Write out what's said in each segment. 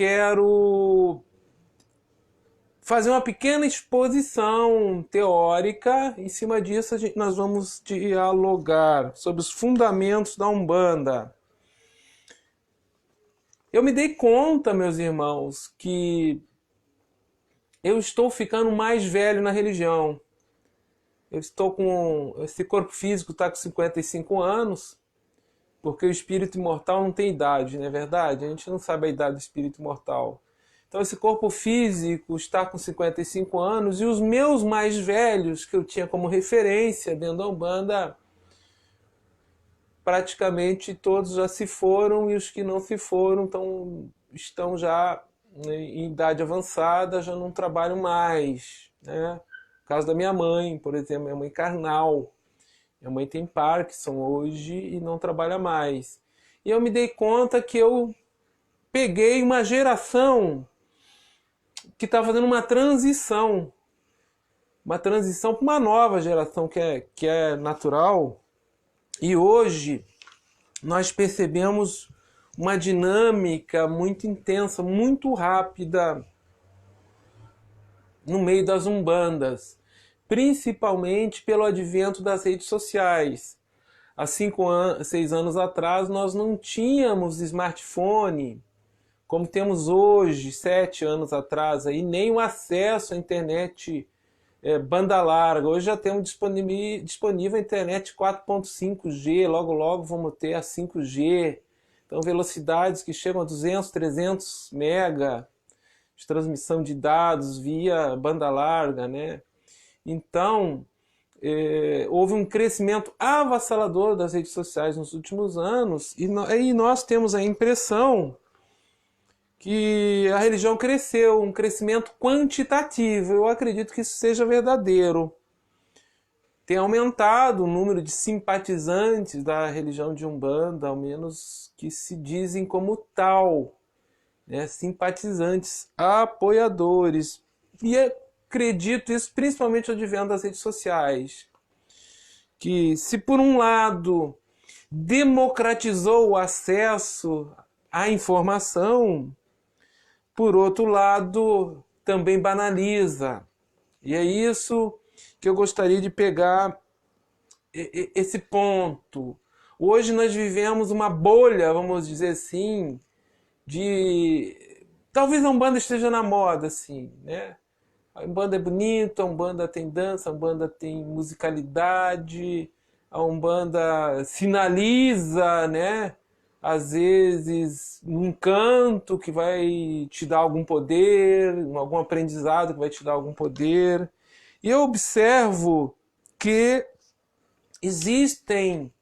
quero fazer uma pequena exposição teórica. Em cima disso, nós vamos dialogar sobre os fundamentos da Umbanda. Eu me dei conta, meus irmãos, que eu estou ficando mais velho na religião. Eu estou com... Esse corpo físico está com 55 anos, porque o espírito imortal não tem idade, não é verdade? A gente não sabe a idade do espírito imortal. Então esse corpo físico está com 55 anos e os meus mais velhos, que eu tinha como referência dentro da Umbanda, praticamente todos já se foram, e os que não se foram estão já em idade avançada, já não trabalham mais, né? No caso da minha mãe, por exemplo, minha mãe carnal. Minha mãe tem Parkinson hoje e não trabalha mais. E eu me dei conta que eu peguei uma geração que está fazendo uma transição para uma nova geração que é natural. E hoje nós percebemos uma dinâmica muito intensa, muito rápida no meio das umbandas, principalmente pelo advento das redes sociais. Há 6 anos atrás nós não tínhamos smartphone como temos hoje, 7 anos atrás, aí, nem o acesso à internet banda larga. Hoje já temos disponível a internet 4.5G, logo logo vamos ter a 5G. Então velocidades que chegam a 200, 300 mega de transmissão de dados via banda larga, né? Então, houve um crescimento avassalador das redes sociais nos últimos anos, e nós temos a impressão que a religião cresceu, um crescimento quantitativo. Eu acredito que isso seja verdadeiro. Tem aumentado o número de simpatizantes da religião de Umbanda, ao menos que se dizem como tal, né? Simpatizantes, apoiadores. E acredito isso principalmente advendo das redes sociais. Que se por um lado democratizou o acesso à informação, por outro lado também banaliza. E é isso que eu gostaria de pegar esse ponto. Hoje nós vivemos uma bolha, vamos dizer assim, de... Talvez a Umbanda esteja na moda, assim, né? A Umbanda é bonita, a Umbanda tem dança, a Umbanda tem musicalidade, a Umbanda sinaliza, né? Às vezes um canto que vai te dar algum poder, algum aprendizado que vai te dar algum poder. E eu observo que existem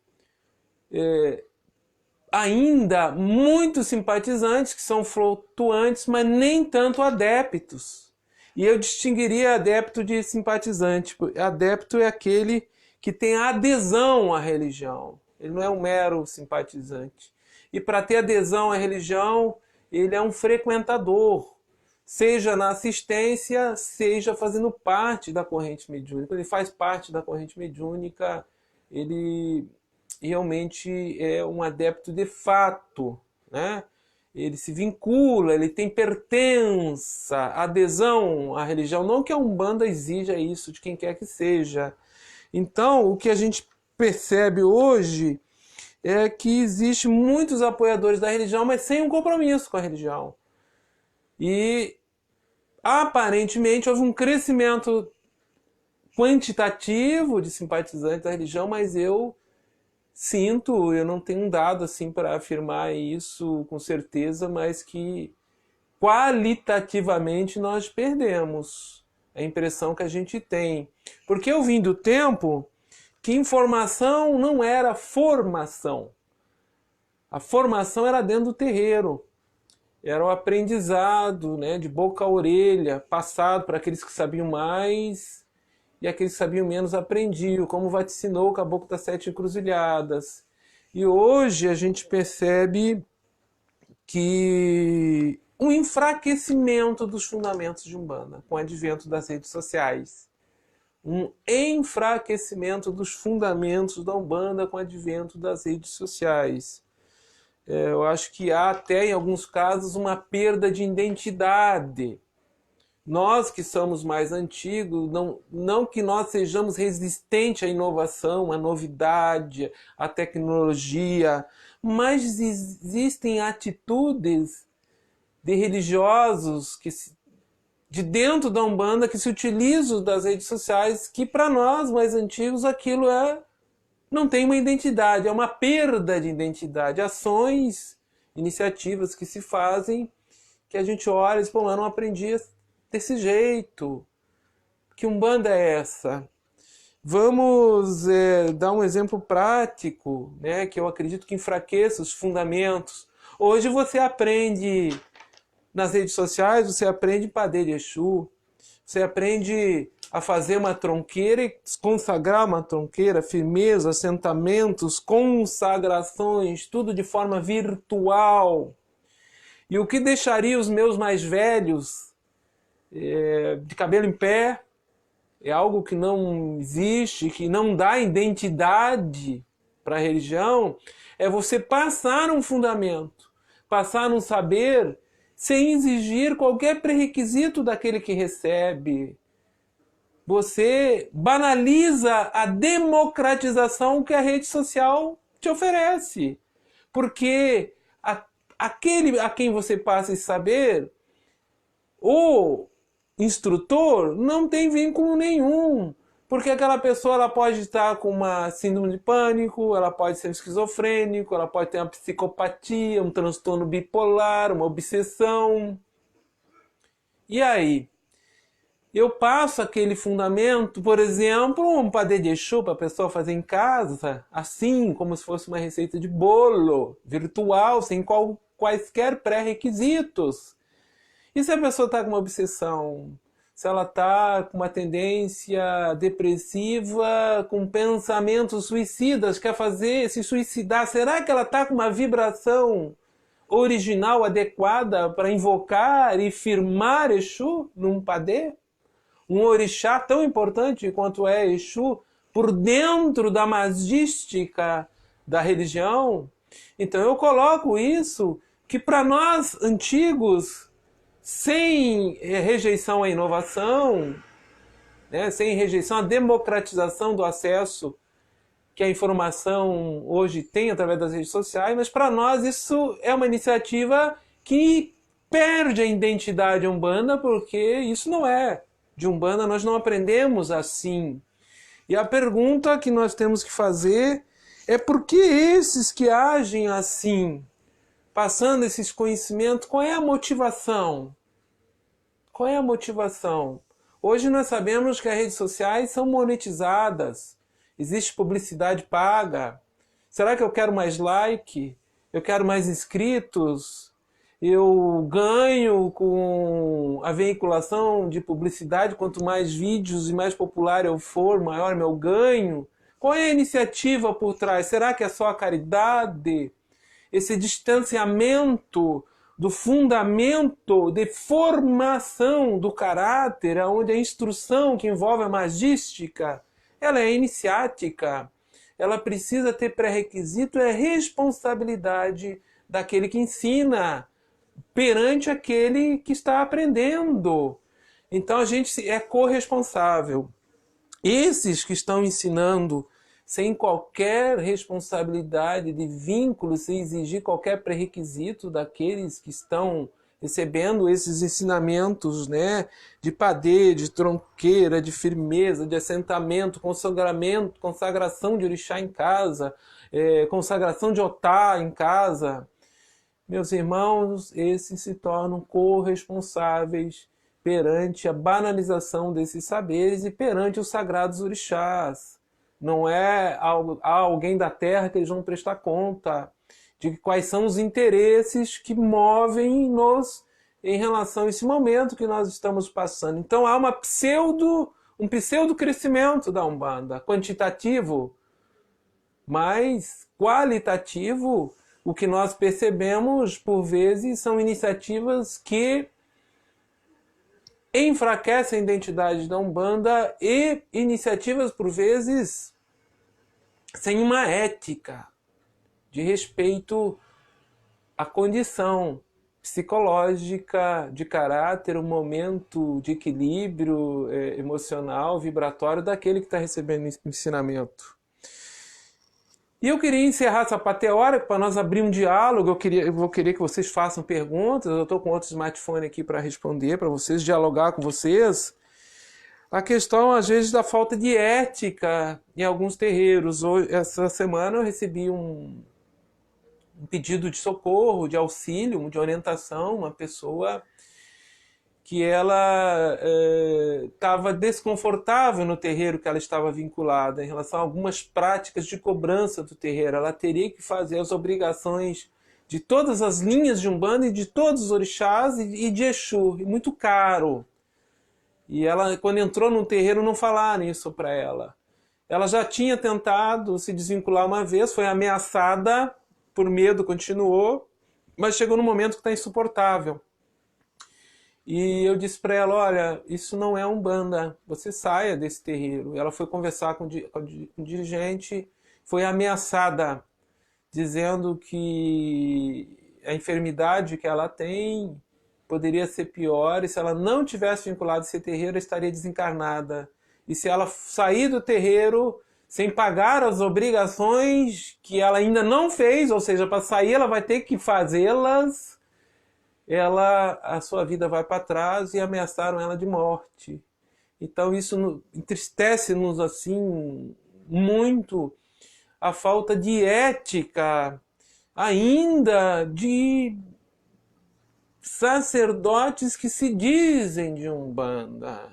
ainda muitos simpatizantes que são flutuantes, mas nem tanto adeptos. E eu distinguiria adepto de simpatizante. Adepto é aquele que tem adesão à religião. Ele não é um mero simpatizante. E para ter adesão à religião, ele é um frequentador. Seja na assistência, seja fazendo parte da corrente mediúnica. Quando ele faz parte da corrente mediúnica, ele realmente é um adepto de fato, né? Ele se vincula, ele tem pertença, adesão à religião. Não que a Umbanda exija isso de quem quer que seja. Então, o que a gente percebe hoje é que existem muitos apoiadores da religião, mas sem um compromisso com a religião. E, aparentemente, houve um crescimento quantitativo de simpatizantes da religião, mas eu não tenho um dado assim para afirmar isso com certeza, mas que qualitativamente nós perdemos a impressão que a gente tem. Porque eu vim do tempo que informação não era formação. A formação era dentro do terreiro. Era o aprendizado, né, de boca a orelha, passado para aqueles que sabiam mais e aqueles que sabiam menos aprendiam, como vaticinou o Caboclo das 7 Encruzilhadas. E hoje a gente percebe que um enfraquecimento dos fundamentos de Umbanda, com o advento das redes sociais. Um enfraquecimento dos fundamentos da Umbanda com o advento das redes sociais. Eu acho que há até, em alguns casos, uma perda de identidade. Nós que somos mais antigos, não que nós sejamos resistentes à inovação, à novidade, à tecnologia, mas existem atitudes de religiosos de dentro da Umbanda que se utilizam das redes sociais, que para nós mais antigos aquilo não tem uma identidade, é uma perda de identidade. Ações, iniciativas que se fazem, que a gente olha e diz, pô, eu não aprendi desse jeito. Que Umbanda é essa? Vamos dar um exemplo prático, né, que eu acredito que enfraqueça os fundamentos. Hoje você aprende nas redes sociais, você aprende Padê de Exu, você aprende a fazer uma tronqueira e consagrar uma tronqueira, firmeza, assentamentos, consagrações, tudo de forma virtual. E o que deixaria os meus mais velhos de cabelo em pé, é algo que não existe, que não dá identidade para a religião, é você passar um fundamento, passar um saber sem exigir qualquer pré-requisito daquele que recebe. Você banaliza a democratização que a rede social te oferece. Porque aquele a quem você passa esse saber, o instrutor não tem vínculo nenhum. Porque aquela pessoa ela pode estar com uma síndrome de pânico, ela pode ser esquizofrênico, ela pode ter uma psicopatia, um transtorno bipolar, uma obsessão. E aí? Eu passo aquele fundamento, por exemplo, um padê de Exu para a pessoa fazer em casa, assim, como se fosse uma receita de bolo, virtual, sem quaisquer pré-requisitos. E se a pessoa está com uma obsessão? Se ela está com uma tendência depressiva, com pensamentos suicidas, quer se suicidar, será que ela está com uma vibração original adequada para invocar e firmar Exu num padê? Um orixá tão importante quanto é Exu, por dentro da magística da religião? Então eu coloco isso, que para nós antigos, sem rejeição à inovação, né, sem rejeição à democratização do acesso que a informação hoje tem através das redes sociais, mas para nós isso é uma iniciativa que perde a identidade Umbanda, porque isso não é de Umbanda, nós não aprendemos assim. E a pergunta que nós temos que fazer é por que esses que agem assim, passando esses conhecimentos, qual é a motivação? Qual é a motivação? Hoje nós sabemos que as redes sociais são monetizadas. Existe publicidade paga. Será que eu quero mais like? Eu quero mais inscritos? Eu ganho com a veiculação de publicidade? Quanto mais vídeos e mais popular eu for, maior meu ganho? Qual é a iniciativa por trás? Será que é só a caridade? Esse distanciamento do fundamento de formação do caráter, onde a instrução que envolve a magística, ela é iniciática, ela precisa ter pré-requisito, é responsabilidade daquele que ensina perante aquele que está aprendendo. Então a gente é corresponsável. Esses que estão ensinando sem qualquer responsabilidade de vínculo, sem exigir qualquer pré-requisito daqueles que estão recebendo esses ensinamentos, né, de padê, de tronqueira, de firmeza, de assentamento, consagração de orixá em casa, consagração de otá em casa. Meus irmãos, esses se tornam corresponsáveis perante a banalização desses saberes e perante os sagrados orixás. Não é a alguém da terra que eles vão prestar conta de quais são os interesses que movem-nos em relação a esse momento que nós estamos passando. Então há um pseudo crescimento da Umbanda, quantitativo, mas qualitativo. O que nós percebemos, por vezes, são iniciativas que enfraquecem a identidade da Umbanda e iniciativas, por vezes, sem uma ética de respeito a condição psicológica, de caráter, o momento de equilíbrio emocional, vibratório daquele que está recebendo ensinamento. E eu queria encerrar essa parte teórica para nós abrir um diálogo. Eu vou querer que vocês façam perguntas. Eu estou com outro smartphone aqui para responder, para vocês, dialogar com vocês. A questão, às vezes, da falta de ética em alguns terreiros. Essa semana eu recebi um pedido de socorro, de auxílio, de orientação, uma pessoa que ela estava desconfortável no terreiro que ela estava vinculada em relação a algumas práticas de cobrança do terreiro. Ela teria que fazer as obrigações de todas as linhas de Umbanda e de todos os orixás e de Exu, e muito caro. E ela, quando entrou no terreiro, não falaram isso para ela. Ela já tinha tentado se desvincular uma vez, foi ameaçada, por medo continuou, mas chegou num momento que está insuportável. E eu disse para ela, olha, isso não é Umbanda, você saia desse terreiro. Ela foi conversar com o dirigente, foi ameaçada, dizendo que a enfermidade que ela tem poderia ser pior, e se ela não tivesse vinculado a esse terreiro, ela estaria desencarnada. E se ela sair do terreiro sem pagar as obrigações que ela ainda não fez, ou seja, para sair ela vai ter que fazê-las, a sua vida vai para trás, e ameaçaram ela de morte. Então isso entristece-nos assim muito, a falta de ética ainda de sacerdotes que se dizem de Umbanda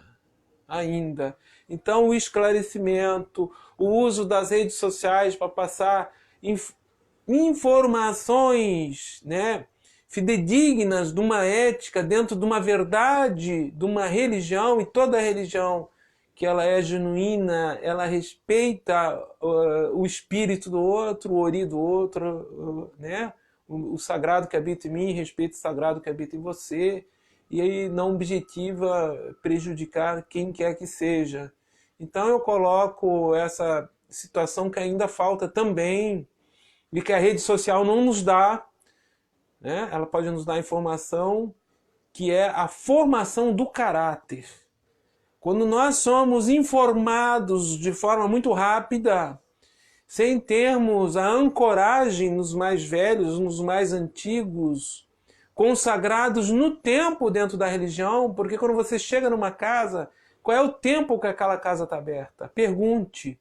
ainda. Então o esclarecimento, o uso das redes sociais para passar informações, né, fidedignas de uma ética, dentro de uma verdade, de uma religião, e toda religião que ela é genuína, ela respeita o espírito do outro, o ori do outro, né? O sagrado que habita em mim respeita o sagrado que habita em você, e aí não objetiva prejudicar quem quer que seja. Então eu coloco essa situação que ainda falta também, e que a rede social não nos dá, né? Ela pode nos dar informação, que é a formação do caráter. Quando nós somos informados de forma muito rápida, sem termos a ancoragem nos mais velhos, nos mais antigos, consagrados no tempo dentro da religião, porque quando você chega numa casa, qual é o tempo que aquela casa está aberta? Pergunte.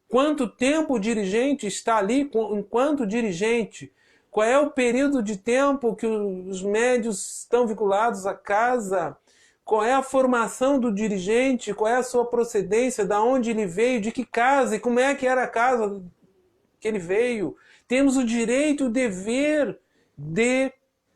Quanto tempo o dirigente está ali enquanto dirigente? Qual é o período de tempo que os médios estão vinculados à casa? Qual é a formação do dirigente? Qual é a sua procedência? Da onde ele veio? De que casa? E como é que era a casa que ele veio? Temos o direito e o dever de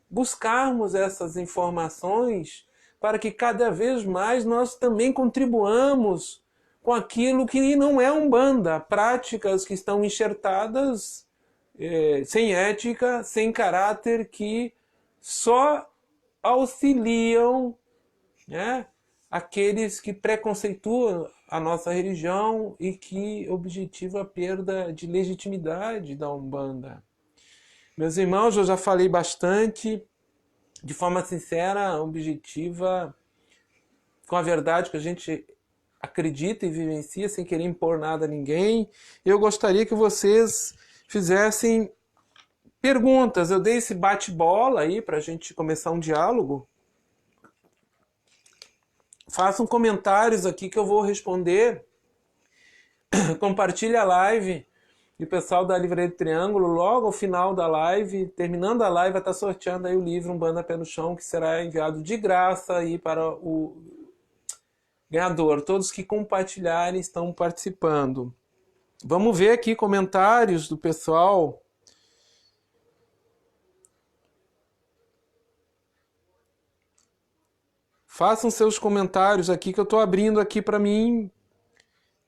buscarmos essas informações para que cada vez mais nós também contribuamos com aquilo que não é Umbanda, práticas que estão enxertadas sem ética, sem caráter, que só auxiliam, né, aqueles que preconceituam a nossa religião e que objetivam a perda de legitimidade da Umbanda. Meus irmãos, eu já falei bastante, de forma sincera, objetiva, com a verdade que a gente acredita e vivencia, sem querer impor nada a ninguém. Eu gostaria que vocês fizessem perguntas. Eu dei esse bate-bola aí para a gente começar um diálogo. Façam comentários aqui que eu vou responder. Compartilhe a live. E o pessoal da Livraria do Triângulo, logo ao final da live, terminando a live, vai estar sorteando aí o livro Umbanda Pé no Chão, que será enviado de graça aí para o ganhador. Todos que compartilharem estão participando. Vamos ver aqui comentários do pessoal. Façam seus comentários aqui que eu estou abrindo aqui para mim.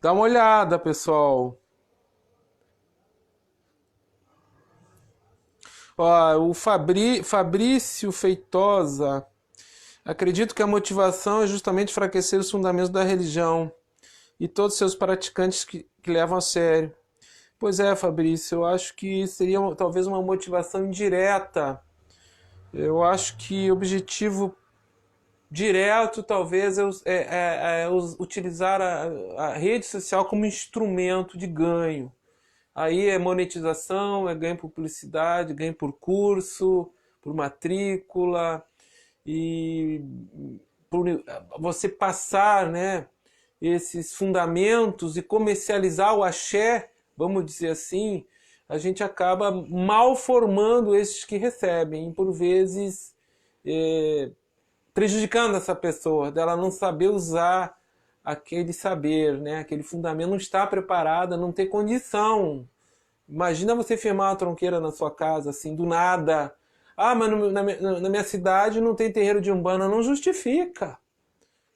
Dá uma olhada, pessoal. Ó, o Fabrício Feitosa. Acredito que a motivação é justamente enfraquecer os fundamentos da religião e todos os seus praticantes que levam a sério. Pois é, Fabrício, eu acho que seria talvez uma motivação indireta, Eu acho que o objetivo direto talvez é utilizar a rede social como instrumento de ganho. Aí é monetização, é ganho por publicidade, ganho por curso, por matrícula, e por você passar, né, esses fundamentos e comercializar o axé, vamos dizer assim, a gente acaba mal formando esses que recebem, e por vezes prejudicando essa pessoa, dela não saber usar aquele saber, né, aquele fundamento, não estar preparada, não ter condição. Imagina você firmar uma tronqueira na sua casa, assim, do nada. Ah, mas na minha cidade não tem terreiro de Umbanda. Não justifica.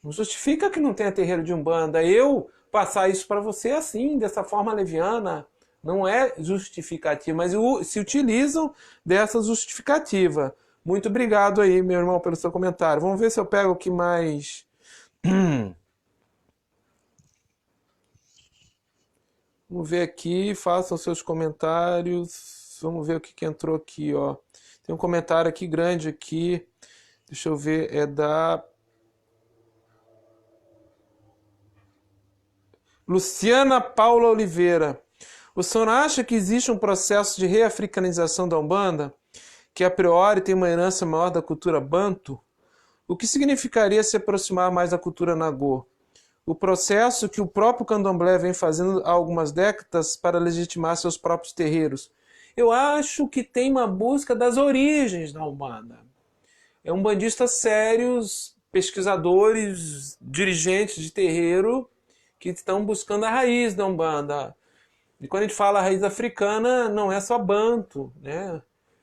Não justifica que não tenha terreiro de Umbanda. Eu passar isso para você assim, dessa forma leviana, não é justificativa, mas se utilizam dessa justificativa. Muito obrigado aí, meu irmão, pelo seu comentário. Vamos ver se eu pego o que mais. Vamos ver aqui, façam seus comentários. Vamos ver o que entrou aqui, ó. Tem um comentário aqui grande aqui. Deixa eu ver, é da Luciana Paula Oliveira. O senhor acha que existe um processo de reafricanização da Umbanda, que a priori tem uma herança maior da cultura banto? O que significaria se aproximar mais da cultura nagô? O processo que o próprio candomblé vem fazendo há algumas décadas para legitimar seus próprios terreiros. Eu acho que tem uma busca das origens da Umbanda. É umbandistas sérios, pesquisadores, dirigentes de terreiro, que estão buscando a raiz da Umbanda. E quando a gente fala raiz africana, não é só banto, né?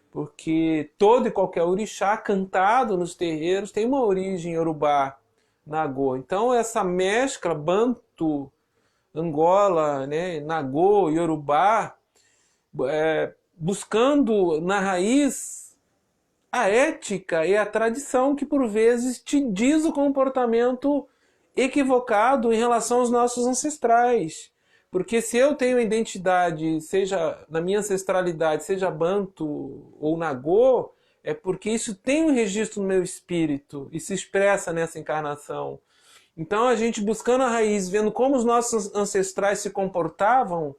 Porque todo e qualquer orixá cantado nos terreiros tem uma origem iorubá, nagô. Então essa mescla banto, Angola, né, nagô, iorubá, buscando na raiz a ética e a tradição que por vezes te diz o comportamento equivocado em relação aos nossos ancestrais. Porque se eu tenho identidade, seja na minha ancestralidade, seja banto ou nagô, é porque isso tem um registro no meu espírito e se expressa nessa encarnação. Então a gente buscando a raiz, vendo como os nossos ancestrais se comportavam,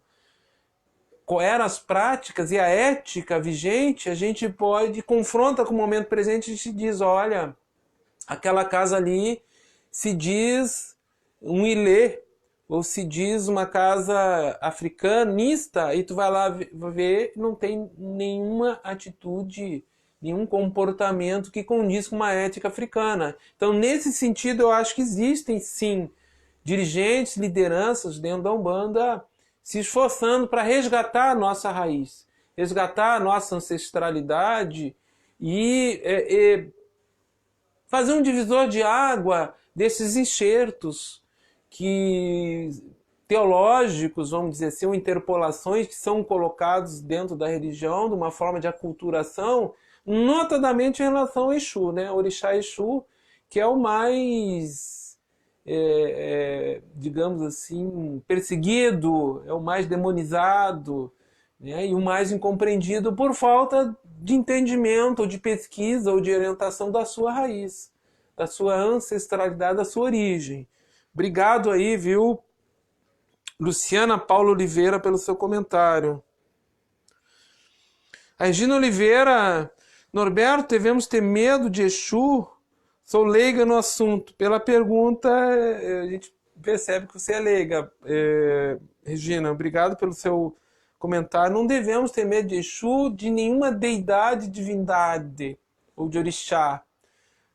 quais eram as práticas e a ética vigente, a gente pode, confronta com o momento presente e se diz, olha, aquela casa ali se diz um ilê, ou se diz uma casa africanista, e tu vai lá ver, não tem nenhuma atitude, nenhum comportamento que condiz com uma ética africana. Então, nesse sentido, eu acho que existem, sim, dirigentes, lideranças dentro da Umbanda se esforçando para resgatar a nossa raiz, resgatar a nossa ancestralidade e fazer um divisor de água desses enxertos que teológicos, vamos dizer assim, ou interpolações que são colocados dentro da religião de uma forma de aculturação, notadamente em relação ao Exu, né? Orixá Exu, que é o mais, digamos assim, perseguido, é o mais demonizado, né? E o mais incompreendido por falta de entendimento, ou de pesquisa, ou de orientação da sua raiz, da sua ancestralidade, da sua origem. Obrigado aí, viu, Luciana Paula Oliveira, pelo seu comentário. A Regina Oliveira, Norberto, devemos ter medo de Exu? Sou leiga no assunto. Pela pergunta, a gente percebe que você é leiga. Regina, obrigado pelo seu comentário. Não devemos ter medo de Exu, de nenhuma deidade, divindade ou de orixá.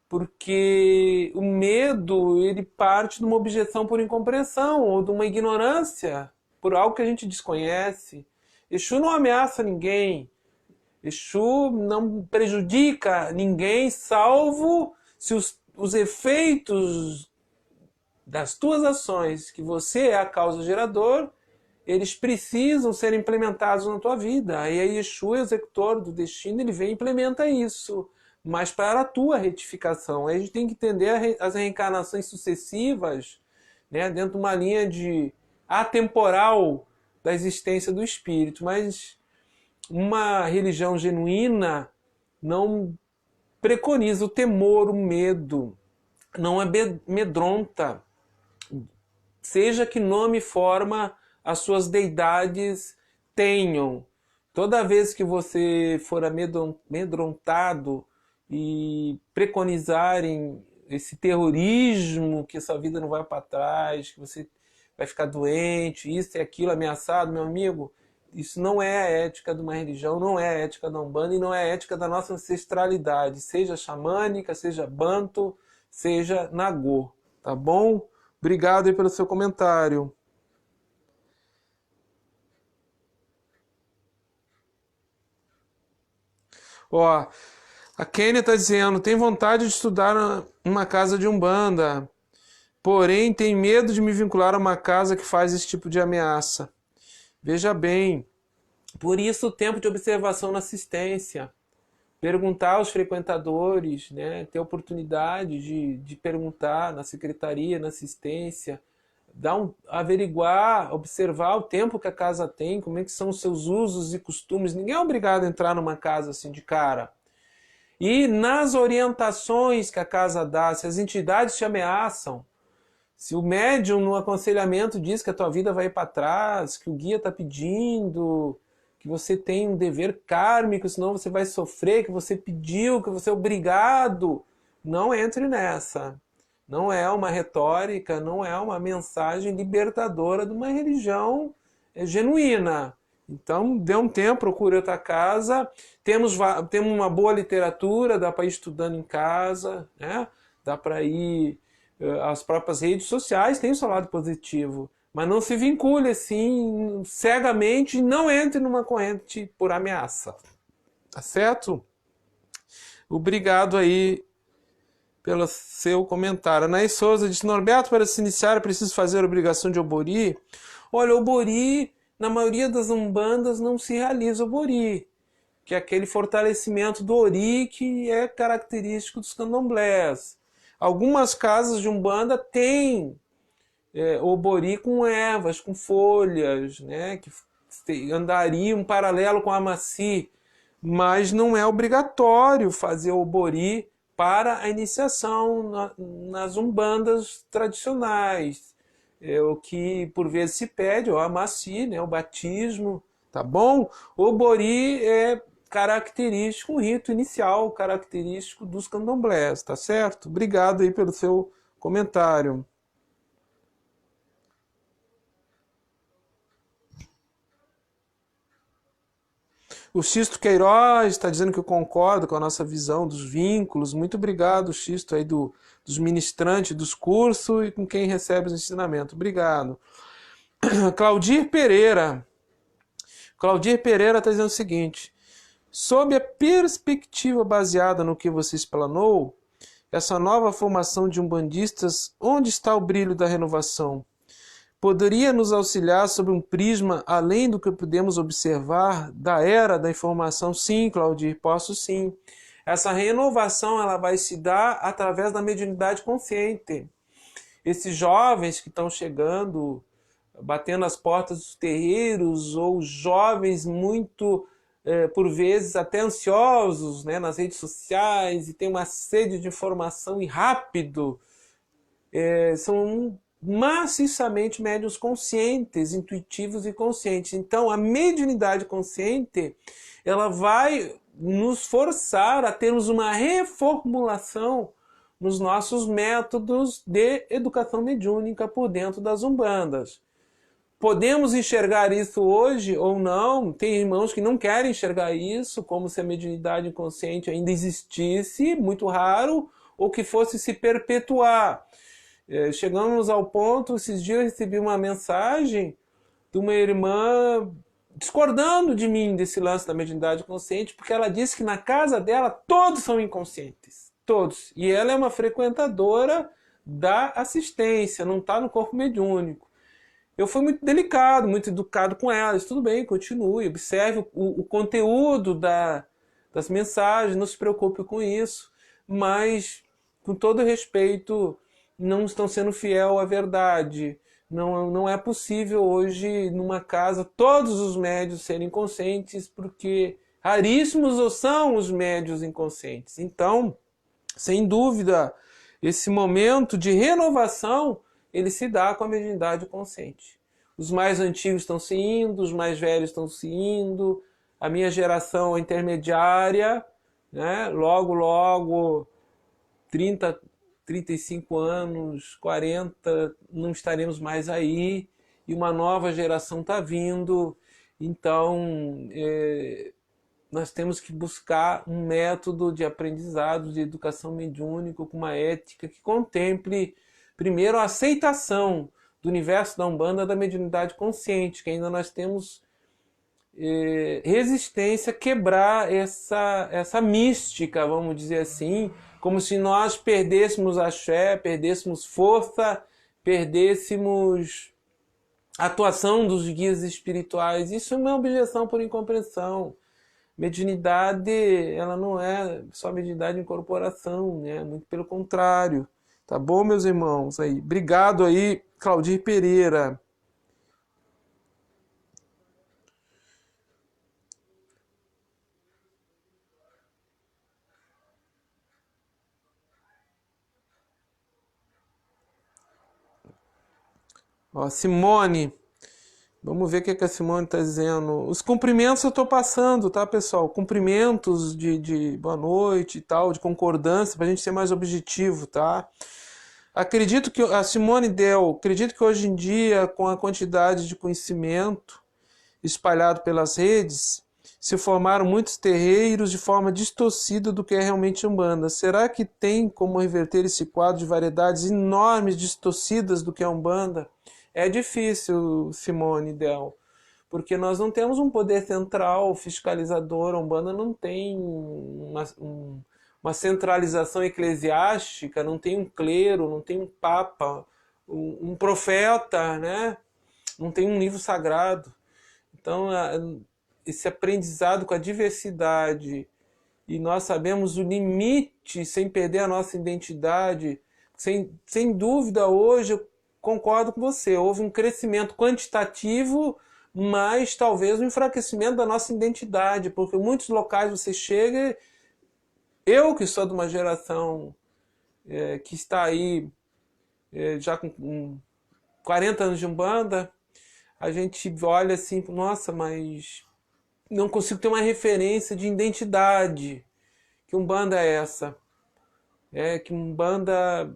Porque o medo, ele parte de uma objeção por incompreensão ou de uma ignorância por algo que a gente desconhece. Exu não ameaça ninguém. Exu não prejudica ninguém, salvo se os efeitos das tuas ações, que você é a causa gerador, eles precisam ser implementados na tua vida. Aí Exu, executor do destino, ele vem e implementa isso, mas para a tua retificação. Aí a gente tem que entender as reencarnações sucessivas, né, dentro de uma linha de atemporal da existência do espírito. Mas uma religião genuína não preconiza o temor, o medo. Não amedronta. Seja que nome e forma as suas deidades tenham. Toda vez que você for amedrontado e preconizarem esse terrorismo, que sua vida não vai para trás, que você vai ficar doente, isso e aquilo, ameaçado, meu amigo, isso não é a ética de uma religião, não é a ética da Umbanda e não é a ética da nossa ancestralidade, seja xamânica, seja banto, seja nagô, tá bom? Obrigado aí pelo seu comentário. Ó, a Kênia está dizendo, tem vontade de estudar numa casa de Umbanda, porém tem medo de me vincular a uma casa que faz esse tipo de ameaça. Veja bem, por isso o tempo de observação na assistência. Perguntar aos frequentadores, né? Ter oportunidade de perguntar na secretaria, na assistência, averiguar, observar o tempo que a casa tem, como é que são os seus usos e costumes. Ninguém é obrigado a entrar numa casa assim de cara. E nas orientações que a casa dá, se as entidades te ameaçam, se o médium no aconselhamento diz que a tua vida vai para trás, que o guia está pedindo, que você tem um dever kármico, senão você vai sofrer, que você pediu, que você é obrigado, não entre nessa. Não é uma retórica, não é uma mensagem libertadora de uma religião genuína. Então, dê um tempo, procure outra casa. Temos uma boa literatura, dá para ir estudando em casa, né? Dá para ir... As próprias redes sociais têm o seu lado positivo. Mas não se vincule assim, cegamente, e não entre numa corrente por ameaça. Tá certo? Obrigado aí pelo seu comentário. Anaís Souza disse, Norberto, para se iniciar é preciso fazer a obrigação de obori? Olha, obori, na maioria das umbandas não se realiza obori, que é aquele fortalecimento do ori que é característico dos candomblés. Algumas casas de umbanda têm obori com ervas, com folhas, né, que andariam paralelo com a amaci, mas não é obrigatório fazer obori para a iniciação nas umbandas tradicionais. É o que por vezes se pede, o amaci, né, o batismo, tá bom? O obori é característico, um rito inicial característico dos candomblés, tá certo? Obrigado aí pelo seu comentário. O Xisto Queiroz está dizendo que eu concordo com a nossa visão dos vínculos. Muito obrigado, Xisto, aí dos ministrantes dos cursos e com quem recebe os ensinamentos. Obrigado. Claudir Pereira. Claudir Pereira está dizendo o seguinte, sob a perspectiva baseada no que você explanou, essa nova formação de umbandistas, onde está o brilho da renovação? Poderia nos auxiliar sob um prisma além do que podemos observar da era da informação? Sim, Claudir, posso sim. Essa renovação ela vai se dar através da mediunidade consciente. Esses jovens que estão chegando, batendo as portas dos terreiros, ou jovens muito, por vezes, até ansiosos, né, nas redes sociais, e tem uma sede de informação e rápido, são maciçamente médiuns conscientes, intuitivos e conscientes. Então, a mediunidade consciente, ela vai nos forçar a termos uma reformulação nos nossos métodos de educação mediúnica por dentro das umbandas. Podemos enxergar isso hoje ou não? Tem irmãos que não querem enxergar isso, como se a mediunidade inconsciente ainda existisse, muito raro, ou que fosse se perpetuar. Chegamos ao ponto, esses dias eu recebi uma mensagem de uma irmã discordando de mim desse lance da mediunidade consciente, porque ela disse que na casa dela todos são inconscientes, todos. E ela é uma frequentadora da assistência, não está no corpo mediúnico. Eu fui muito delicado, muito educado com ela, disse, tudo bem, continue, observe o conteúdo das mensagens, não se preocupe com isso, mas com todo respeito, não estão sendo fiel à verdade. Não é possível hoje, numa casa, todos os médios serem conscientes, porque Raríssimos são os médios inconscientes. Então, sem dúvida, esse momento de renovação, ele se dá com a mediunidade consciente. Os mais antigos estão se indo, os mais velhos estão se indo, a minha geração intermediária, né? Logo, 30, 35 anos, 40, não estaremos mais aí, e uma nova geração está vindo. Então, nós temos que buscar um método de aprendizado, de educação mediúnica, com uma ética que contemple, primeiro, a aceitação do universo da Umbanda, da mediunidade consciente, que ainda nós temos resistência a quebrar essa mística, vamos dizer assim, como se nós perdêssemos axé, perdêssemos força, perdêssemos a atuação dos guias espirituais. Isso é uma objeção por incompreensão. Mediunidade, ela não é só mediunidade de incorporação, né? Muito pelo contrário. Tá bom, meus irmãos? Aí, obrigado aí, Claudir Pereira. Ó, Simone, vamos ver o que a Simone está dizendo. Os cumprimentos eu estou passando, tá, pessoal? Cumprimentos de boa noite e tal, de concordância, para a gente ser mais objetivo, tá? Acredito que a Simone deu, acredito que hoje em dia, com a quantidade de conhecimento espalhado pelas redes, se formaram muitos terreiros de forma distorcida do que é realmente Umbanda. Será que tem como reverter esse quadro de variedades enormes distorcidas do que é Umbanda? É difícil, Simone Del, porque nós não temos um poder central fiscalizador. A Umbanda não tem uma centralização eclesiástica, não tem um clero, não tem um papa, um profeta, né? Não tem um livro sagrado. Então, esse aprendizado com a diversidade, e nós sabemos o limite sem perder a nossa identidade, sem dúvida, hoje eu concordo com você, houve um crescimento quantitativo, mas talvez um enfraquecimento da nossa identidade, porque em muitos locais você chega, eu que sou de uma geração que está aí já com 40 anos de Umbanda, a gente olha assim, nossa, mas não consigo ter uma referência de identidade. Que Umbanda é essa? Que Umbanda,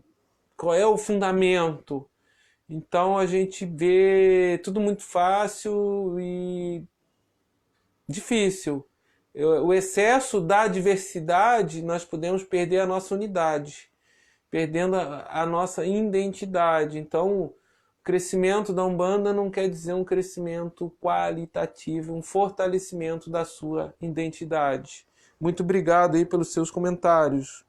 qual é o fundamento? Então a gente vê tudo muito fácil e difícil. O excesso da diversidade, nós podemos perder a nossa unidade, perdendo a nossa identidade. Então, o crescimento da Umbanda não quer dizer um crescimento qualitativo, um fortalecimento da sua identidade. Muito obrigado aí pelos seus comentários.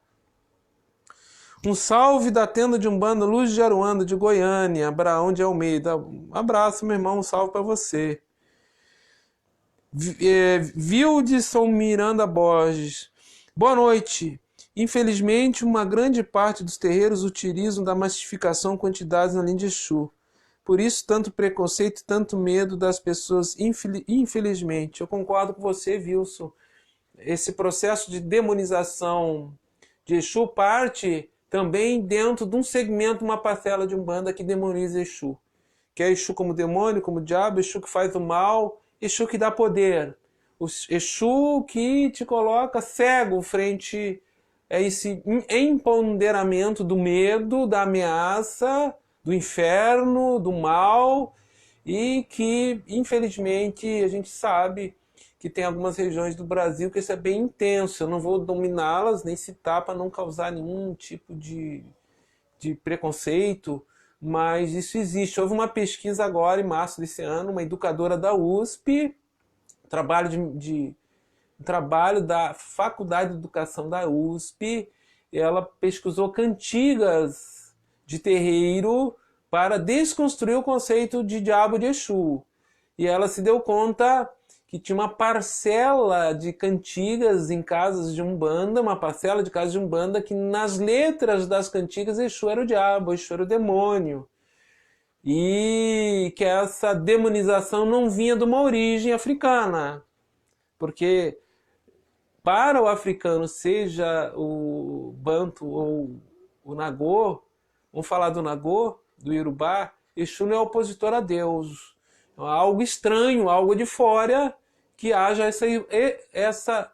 Um salve da tenda de Umbanda Luz de Aruanda, de Goiânia, Abraão de Almeida. Um abraço, meu irmão, um salve para você. Vildson Miranda Borges. Boa noite. Infelizmente, uma grande parte dos terreiros utilizam da massificação quantidades na linha de Exu. Por isso, tanto preconceito, tanto medo das pessoas, infelizmente. Eu concordo com você, Wilson. Esse processo de demonização de Exu parte também dentro de um segmento, uma parcela de Umbanda que demoniza Exu. Que é Exu como demônio, como diabo, Exu que faz o mal, Exu que dá poder. O Exu que te coloca cego frente a esse empoderamento do medo, da ameaça, do inferno, do mal, e que, infelizmente, a gente sabe que tem algumas regiões do Brasil que isso é bem intenso. Eu não vou dominá-las, nem citar para não causar nenhum tipo de preconceito, mas isso existe. Houve uma pesquisa agora, em março desse ano, uma educadora da USP, trabalho da Faculdade de Educação da USP, ela pesquisou cantigas de terreiro para desconstruir o conceito de diabo de Exu. E ela se deu conta que tinha uma parcela de cantigas em casas de Umbanda, uma parcela de casas de Umbanda, que nas letras das cantigas Exu era o diabo, Exu era o demônio. E que essa demonização não vinha de uma origem africana, porque para o africano, seja o Banto ou o Nagô, vamos falar do Nagô, do Iorubá, Exu não é opositor a Deus. É algo estranho, algo de fora, que haja essa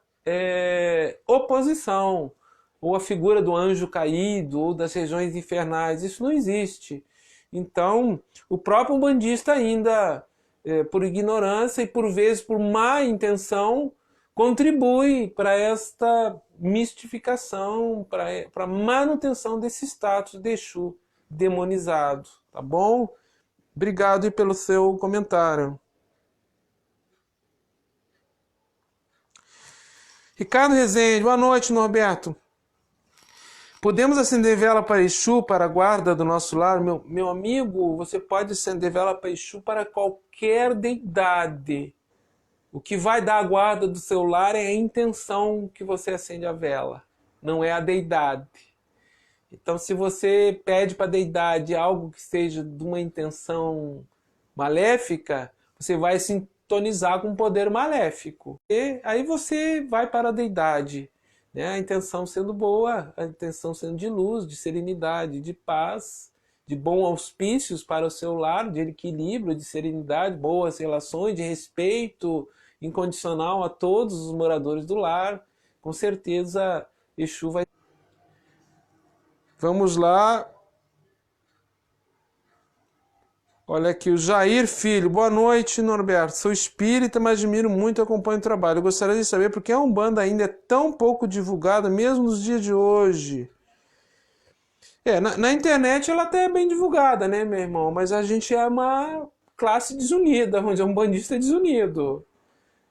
oposição. Ou a figura do anjo caído, ou das regiões infernais, isso não existe. Então, o próprio umbandista ainda, por ignorância e por vezes por má intenção, contribui para esta mistificação, para a manutenção desse status de Exu demonizado, tá bom? Obrigado aí pelo seu comentário. Ricardo Rezende, boa noite, Norberto. Podemos acender vela para Exu, para a guarda do nosso lar? Meu amigo, você pode acender vela para Exu para qualquer deidade. O que vai dar a guarda do seu lar é a intenção que você acende a vela, não é a deidade. Então, se você pede para a deidade algo que seja de uma intenção maléfica, você vai sintonizar com um poder maléfico. E aí você vai para a deidade, né? A intenção sendo boa, a intenção sendo de luz, de serenidade, de paz, de bons auspícios para o seu lar, de equilíbrio, de serenidade, boas relações, de respeito incondicional a todos os moradores do lar. Com certeza, Exu vai... Vamos lá. Olha aqui, o Jair Filho. Boa noite, Norberto. Sou espírita, mas admiro muito e acompanho o trabalho. Eu gostaria de saber por que a Umbanda ainda é tão pouco divulgada, mesmo nos dias de hoje. Na internet ela até é bem divulgada, né, meu irmão? Mas a gente é uma classe desunida, onde é um bandista desunido.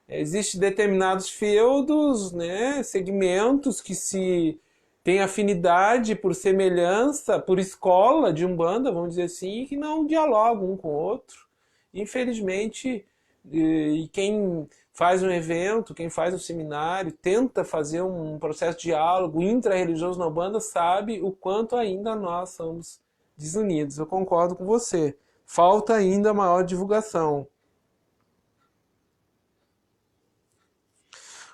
Existem determinados feudos, né, segmentos que se tem afinidade por semelhança, por escola de Umbanda, vamos dizer assim, que não dialogam um com o outro. Infelizmente, e quem faz um evento, quem faz um seminário, tenta fazer um processo de diálogo intra-religioso na Umbanda, sabe o quanto ainda nós somos desunidos. Eu concordo com você. Falta ainda maior divulgação.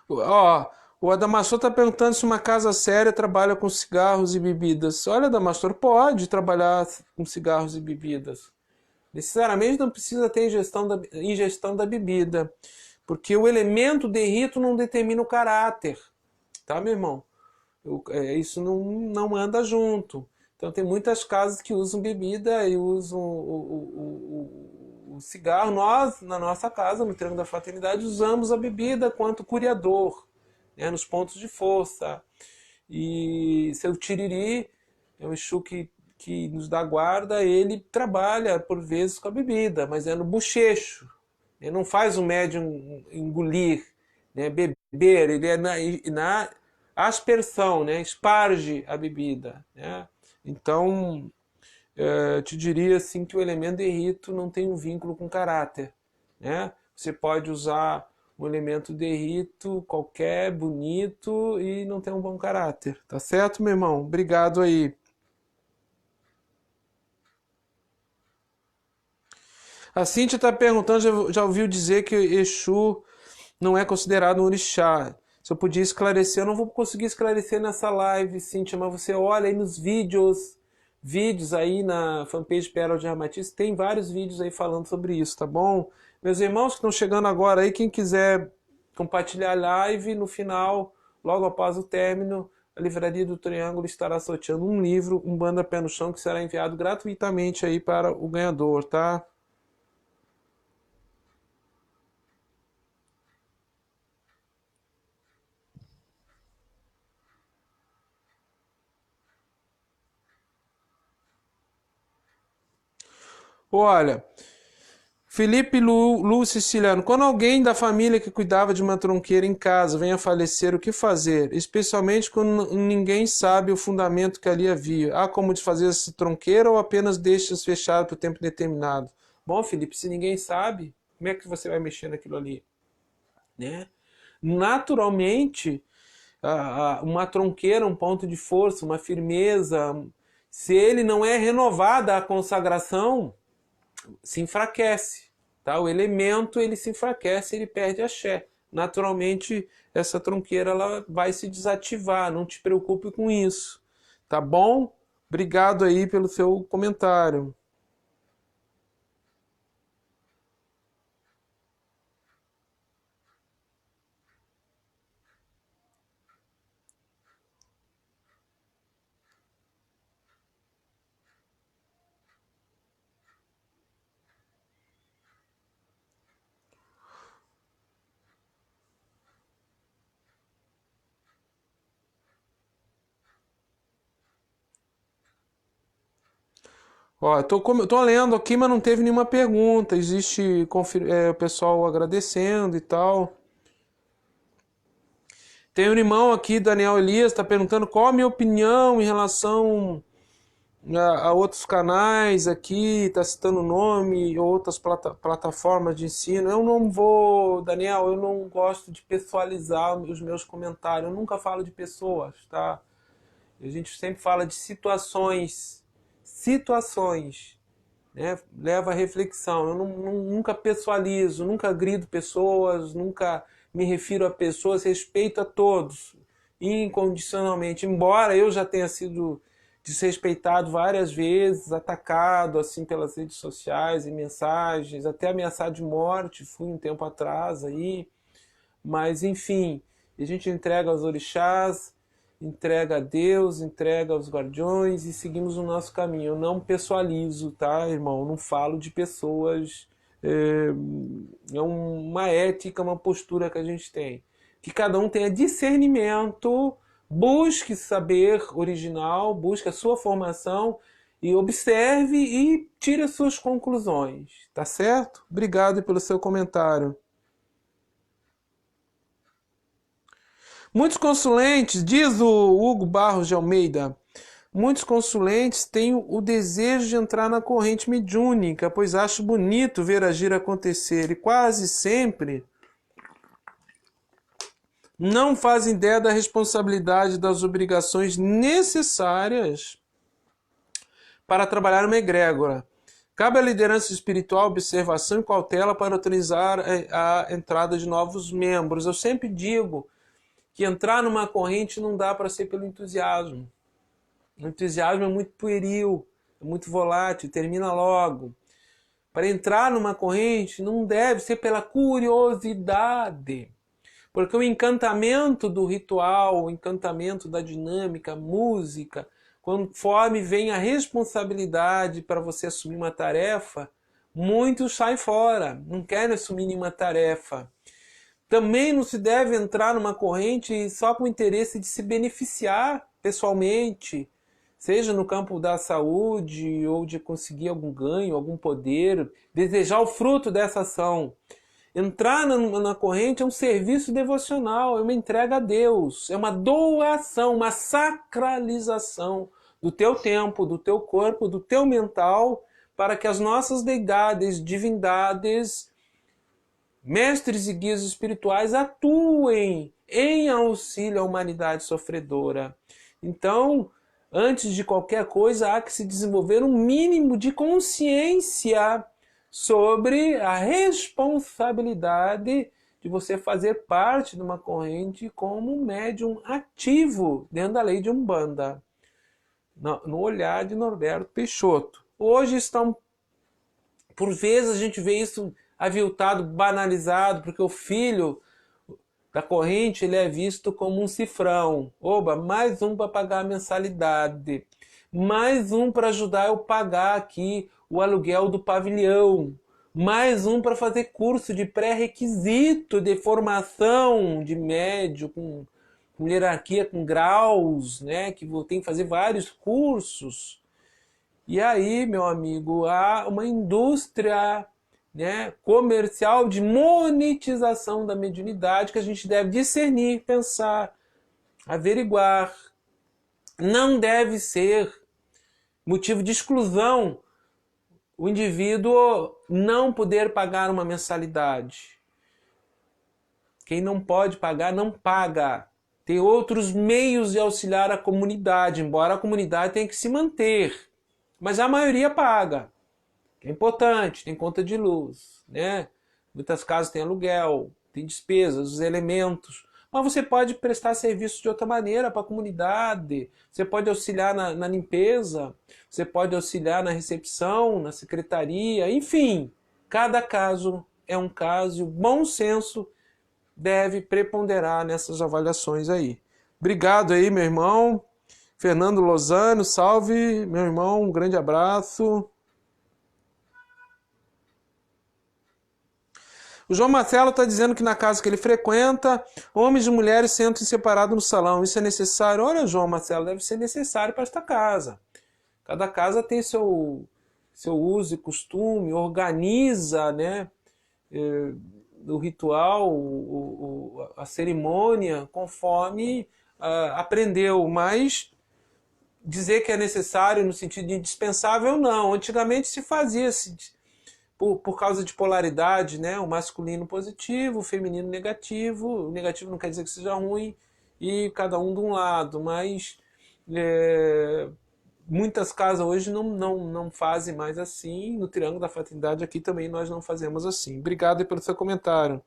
Ó, o Adamastor está perguntando se uma casa séria trabalha com cigarros e bebidas. Olha, Adamastor, pode trabalhar com cigarros e bebidas. Necessariamente não precisa ter ingestão da bebida, porque o elemento de rito não determina o caráter, tá, meu irmão? Isso não anda junto. Então tem muitas casas que usam bebida e usam o cigarro. Nós, na nossa casa, no Triângulo da Fraternidade, usamos a bebida quanto curiador, né, nos pontos de força. E seu Tiriri, é um Exu que nos dá guarda, ele trabalha por vezes com a bebida, mas é no bochecho. Ele não faz o médium engolir, né, beber, ele é na aspersão, né, esparge a bebida, né? Então, te diria assim que o elemento de rito não tem um vínculo com caráter, né? Você pode usar um elemento de rito qualquer, bonito, e não tem um bom caráter. Tá certo, meu irmão? Obrigado aí. A Cíntia está perguntando, já ouviu dizer que Exu não é considerado um orixá. Se eu podia esclarecer, eu não vou conseguir esclarecer nessa live, Cíntia, mas você olha aí nos vídeos aí na fanpage Pérola de Ramatiz, tem vários vídeos aí falando sobre isso, tá bom? Meus irmãos que estão chegando agora aí, quem quiser compartilhar a live, no final, logo após o término, a Livraria do Triângulo estará sorteando um livro, Umbanda Pé no Chão, que será enviado gratuitamente aí para o ganhador, tá? Olha, Felipe Lu Siciliano, quando alguém da família que cuidava de uma tronqueira em casa vem a falecer, o que fazer? Especialmente quando ninguém sabe o fundamento que ali havia. Há como desfazer essa tronqueira ou apenas deixa-se fechado por tempo determinado? Bom, Felipe, se ninguém sabe, como é que você vai mexer naquilo ali? Né? Naturalmente, uma tronqueira, um ponto de força, uma firmeza, se ele não é renovada a consagração, se enfraquece, tá? O elemento ele se enfraquece, ele perde axé. naturalmente essa tronqueira ela vai se desativar. Não te preocupe com isso, tá bom? Obrigado aí pelo seu comentário. Ó, tô lendo aqui, mas não teve nenhuma pergunta. Existe o pessoal agradecendo e tal. Tem um irmão aqui, Daniel Elias, está perguntando qual a minha opinião em relação a outros canais aqui, está citando nome, outras plataformas de ensino. Eu não vou, Daniel, eu não gosto de pessoalizar os meus comentários. Eu nunca falo de pessoas, tá? A gente sempre fala de situações, né? Leva à reflexão. Eu nunca pessoalizo, nunca agrido pessoas, nunca me refiro a pessoas, respeito a todos, incondicionalmente. Embora eu já tenha sido desrespeitado várias vezes, atacado assim pelas redes sociais e mensagens, até ameaçado de morte, fui um tempo atrás aí, mas enfim, a gente entrega aos orixás, entrega a Deus, entrega aos guardiões e seguimos o nosso caminho. Eu não pessoalizo, tá, irmão? Eu não falo de pessoas. É uma ética, uma postura que a gente tem. Que cada um tenha discernimento, busque saber original, busque a sua formação e observe e tire as suas conclusões. Tá certo? Obrigado pelo seu comentário. Muitos consulentes, diz o Hugo Barros de Almeida, muitos consulentes têm o desejo de entrar na corrente mediúnica, pois acham bonito ver agir acontecer e quase sempre não fazem ideia da responsabilidade das obrigações necessárias para trabalhar uma egrégora. Cabe à liderança espiritual observação e cautela para autorizar a entrada de novos membros. Eu sempre digo que entrar numa corrente não dá para ser pelo entusiasmo. O entusiasmo é muito pueril, é muito volátil, termina logo. Para entrar numa corrente não deve ser pela curiosidade, porque o encantamento do ritual, o encantamento da dinâmica, a música, conforme vem a responsabilidade para você assumir uma tarefa, muitos saem fora, não querem assumir nenhuma tarefa. Também não se deve entrar numa corrente só com o interesse de se beneficiar pessoalmente, seja no campo da saúde ou de conseguir algum ganho, algum poder, desejar o fruto dessa ação. Entrar na corrente é um serviço devocional, é uma entrega a Deus, é uma doação, uma sacralização do teu tempo, do teu corpo, do teu mental, para que as nossas deidades, divindades, mestres e guias espirituais atuem em auxílio à humanidade sofredora. Então, antes de qualquer coisa, há que se desenvolver um mínimo de consciência sobre a responsabilidade de você fazer parte de uma corrente como um médium ativo dentro da lei de Umbanda, no olhar de Norberto Peixoto. Hoje estão, por vezes a gente vê isso aviltado, banalizado, porque o filho da corrente ele é visto como um cifrão. Oba, mais um para pagar a mensalidade. Mais um para ajudar eu pagar aqui o aluguel do pavilhão. Mais um para fazer curso de pré-requisito de formação de médio, com hierarquia, com graus, né? Que tem que fazer vários cursos. E aí, meu amigo, há uma indústria, né, comercial de monetização da mediunidade que a gente deve discernir, pensar, averiguar. Não deve ser motivo de exclusão o indivíduo não poder pagar uma mensalidade. Quem não pode pagar, não paga. Tem outros meios de auxiliar a comunidade, embora a comunidade tenha que se manter. Mas a maioria paga. É importante, tem conta de luz, né? Muitas casas têm aluguel, tem despesas, os elementos. Mas você pode prestar serviço de outra maneira para a comunidade, você pode auxiliar na limpeza, você pode auxiliar na recepção, na secretaria, enfim. Cada caso é um caso e o bom senso deve preponderar nessas avaliações aí. Obrigado aí, meu irmão. Fernando Lozano, salve, meu irmão, um grande abraço. O João Marcelo está dizendo que na casa que ele frequenta, homens e mulheres sentam separados no salão. Isso é necessário? Olha, João Marcelo, deve ser necessário para esta casa. Cada casa tem seu uso e costume, organiza, né, o ritual, a cerimônia, conforme aprendeu. Mas dizer que é necessário no sentido de indispensável, não. Antigamente se fazia por causa de polaridade, né? O masculino positivo, o feminino negativo. O negativo não quer dizer que seja ruim, e cada um de um lado. Mas muitas casas hoje não fazem mais assim. No Triângulo da Fraternidade aqui também nós não fazemos assim. Obrigado pelo seu comentário.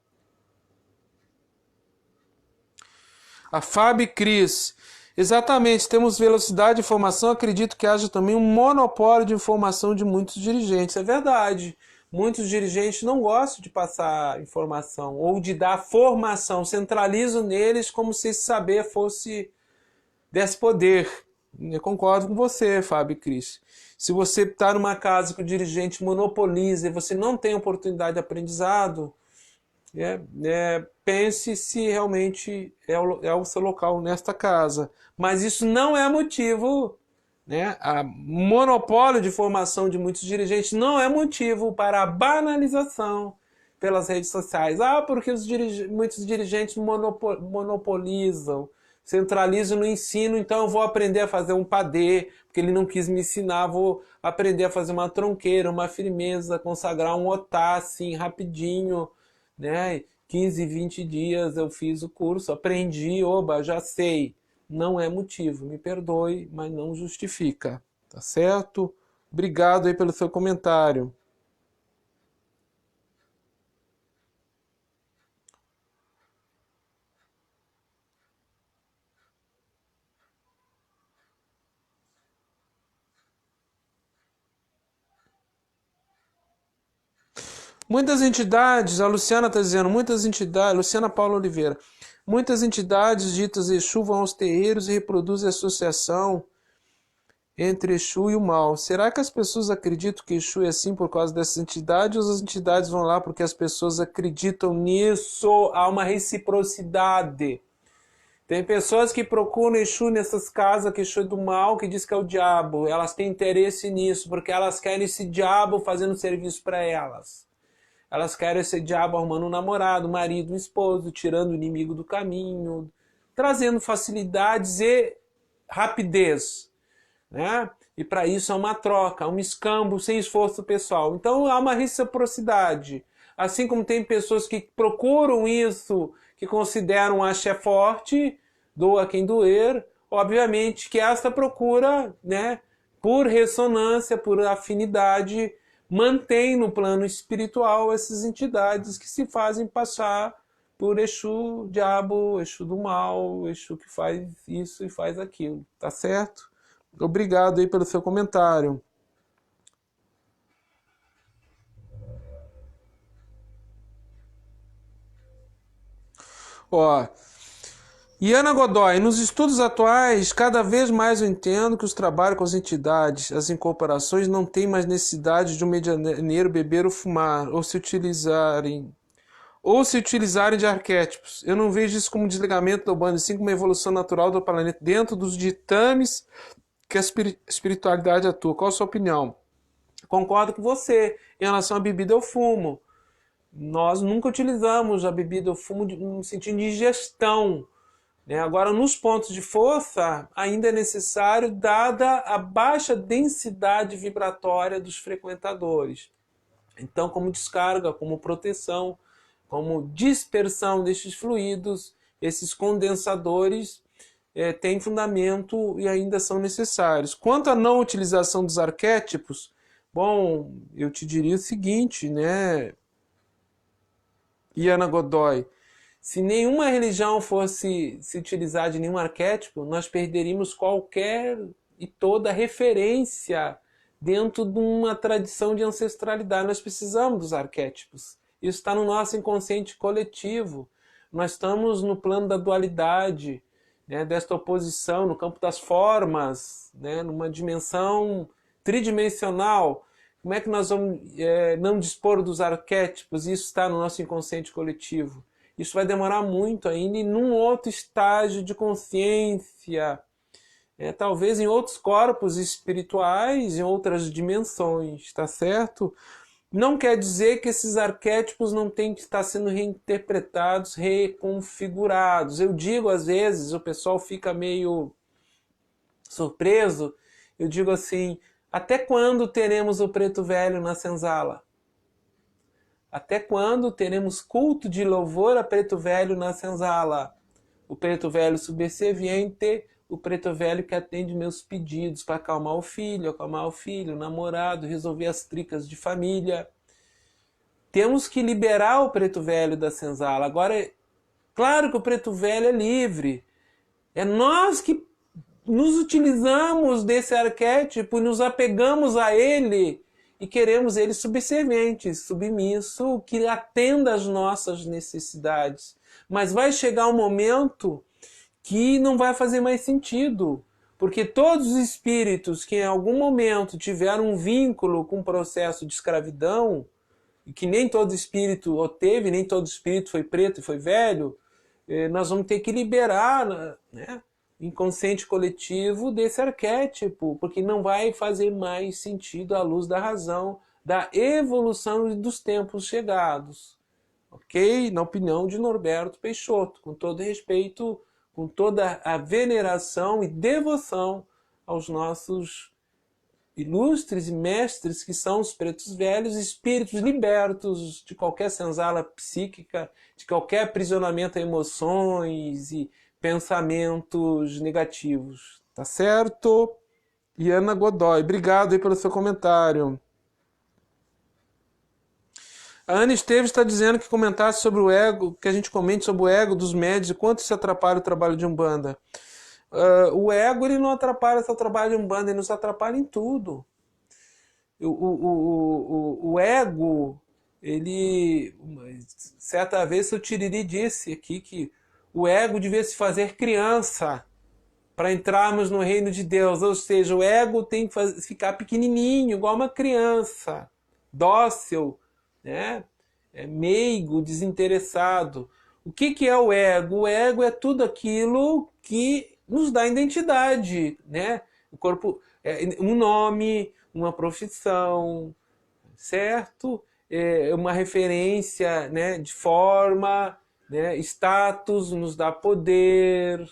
A Fábio Cris. Exatamente, temos velocidade de informação, acredito que haja também um monopólio de informação de muitos dirigentes. É verdade, muitos dirigentes não gostam de passar informação ou de dar formação, centralizam neles como se esse saber desse poder. Eu concordo com você, Fábio Cris. Se você está numa casa que o dirigente monopoliza e você não tem oportunidade de aprendizado, pense se realmente é o seu local nesta casa. Mas isso não é motivo, né? A monopólio de formação de muitos dirigentes não é motivo para a banalização pelas redes sociais. Porque muitos dirigentes monopolizam, centralizam no ensino, então eu vou aprender a fazer um padê, porque ele não quis me ensinar, vou aprender a fazer uma tronqueira, uma firmeza, consagrar um otá assim, rapidinho, né? 15, 20 dias eu fiz o curso, aprendi, já sei. Não é motivo, me perdoe, mas não justifica, tá certo? Obrigado aí pelo seu comentário. Muitas entidades, a Luciana está dizendo, Luciana Paula Oliveira, muitas entidades ditas Exu vão aos terreiros e reproduzem a associação entre Exu e o mal. Será que as pessoas acreditam que Exu é assim por causa dessas entidades, ou as entidades vão lá porque as pessoas acreditam nisso? Há uma reciprocidade. Tem pessoas que procuram Exu nessas casas, que Exu é do mal, que diz que é o diabo. Elas têm interesse nisso, porque elas querem esse diabo fazendo serviço para elas. Elas querem esse diabo arrumando um namorado, um marido, um esposo, tirando o inimigo do caminho, trazendo facilidades e rapidez, né? E para isso é uma troca, um escambo sem esforço pessoal. Então há uma reciprocidade. Assim como tem pessoas que procuram isso, que consideram um axé forte, doa quem doer, obviamente que esta procura, né, por ressonância, por afinidade, mantém no plano espiritual essas entidades que se fazem passar por Exu, diabo, Exu do mal, Exu que faz isso e faz aquilo, tá certo? Obrigado aí pelo seu comentário. Iana Godoy, nos estudos atuais, cada vez mais eu entendo que os trabalhos com as entidades, as incorporações, não têm mais necessidade de um medianeiro beber ou fumar, ou se utilizarem de arquétipos. Eu não vejo isso como um desligamento do bando, assim como uma evolução natural do planeta dentro dos ditames que a espiritualidade atua. Qual a sua opinião? Concordo com você em relação à bebida ou fumo. Nós nunca utilizamos a bebida ou fumo no sentido de ingestão. Agora, nos pontos de força, ainda é necessário, dada a baixa densidade vibratória dos frequentadores. Então, como descarga, como proteção, como dispersão destes fluidos, esses condensadores têm fundamento e ainda são necessários. Quanto à não utilização dos arquétipos, eu te diria o seguinte, né, Iana Godoy, Se nenhuma religião fosse se utilizar de nenhum arquétipo, nós perderíamos qualquer e toda referência dentro de uma tradição de ancestralidade. Nós precisamos dos arquétipos. Isso está no nosso inconsciente coletivo. Nós estamos no plano da dualidade, né, desta oposição, no campo das formas, né, numa dimensão tridimensional. Como é que nós vamos não dispor dos arquétipos? Isso está no nosso inconsciente coletivo. Isso vai demorar muito ainda e num outro estágio de consciência, talvez em outros corpos espirituais, em outras dimensões, tá certo? Não quer dizer que esses arquétipos não têm que estar sendo reinterpretados, reconfigurados. Eu digo, às vezes, o pessoal fica meio surpreso, eu digo assim, até quando teremos o preto velho na senzala? Até quando teremos culto de louvor a preto velho na senzala? O preto velho subserviente, o preto velho que atende meus pedidos para acalmar o filho, o namorado, resolver as tricas de família. Temos que liberar o preto velho da senzala. Agora, claro que o preto velho é livre. É nós que nos utilizamos desse arquétipo e nos apegamos a ele e queremos ele subserviente, submisso, que atenda às nossas necessidades. Mas vai chegar um momento que não vai fazer mais sentido, porque todos os espíritos que em algum momento tiveram um vínculo com o processo de escravidão, e que nem todo espírito o teve, nem todo espírito foi preto e foi velho, nós vamos ter que liberar, né, o inconsciente coletivo desse arquétipo, porque não vai fazer mais sentido à luz da razão, da evolução dos tempos chegados. Ok? Na opinião de Norberto Peixoto, com todo respeito, com toda a veneração e devoção aos nossos ilustres e mestres que são os pretos velhos, espíritos libertos de qualquer senzala psíquica, de qualquer aprisionamento a emoções e pensamentos negativos. Tá certo? E Ana Godoy, obrigado aí pelo seu comentário. A Ana Esteves está dizendo que comentasse sobre o ego, que a gente comente sobre o ego dos médios e quanto isso atrapalha o trabalho de Umbanda. O ego ele não atrapalha só o trabalho de Umbanda, ele nos atrapalha em tudo. O ego, ele... Certa vez o Tiriri disse aqui que o ego devia se fazer criança para entrarmos no reino de Deus. Ou seja, o ego tem que ficar pequenininho, igual uma criança, dócil, né? Meigo, desinteressado. O que é o ego? O ego é tudo aquilo que nos dá identidade, né? O corpo, um nome, uma profissão, certo? Uma referência, né, de forma, né? Status nos dá poder,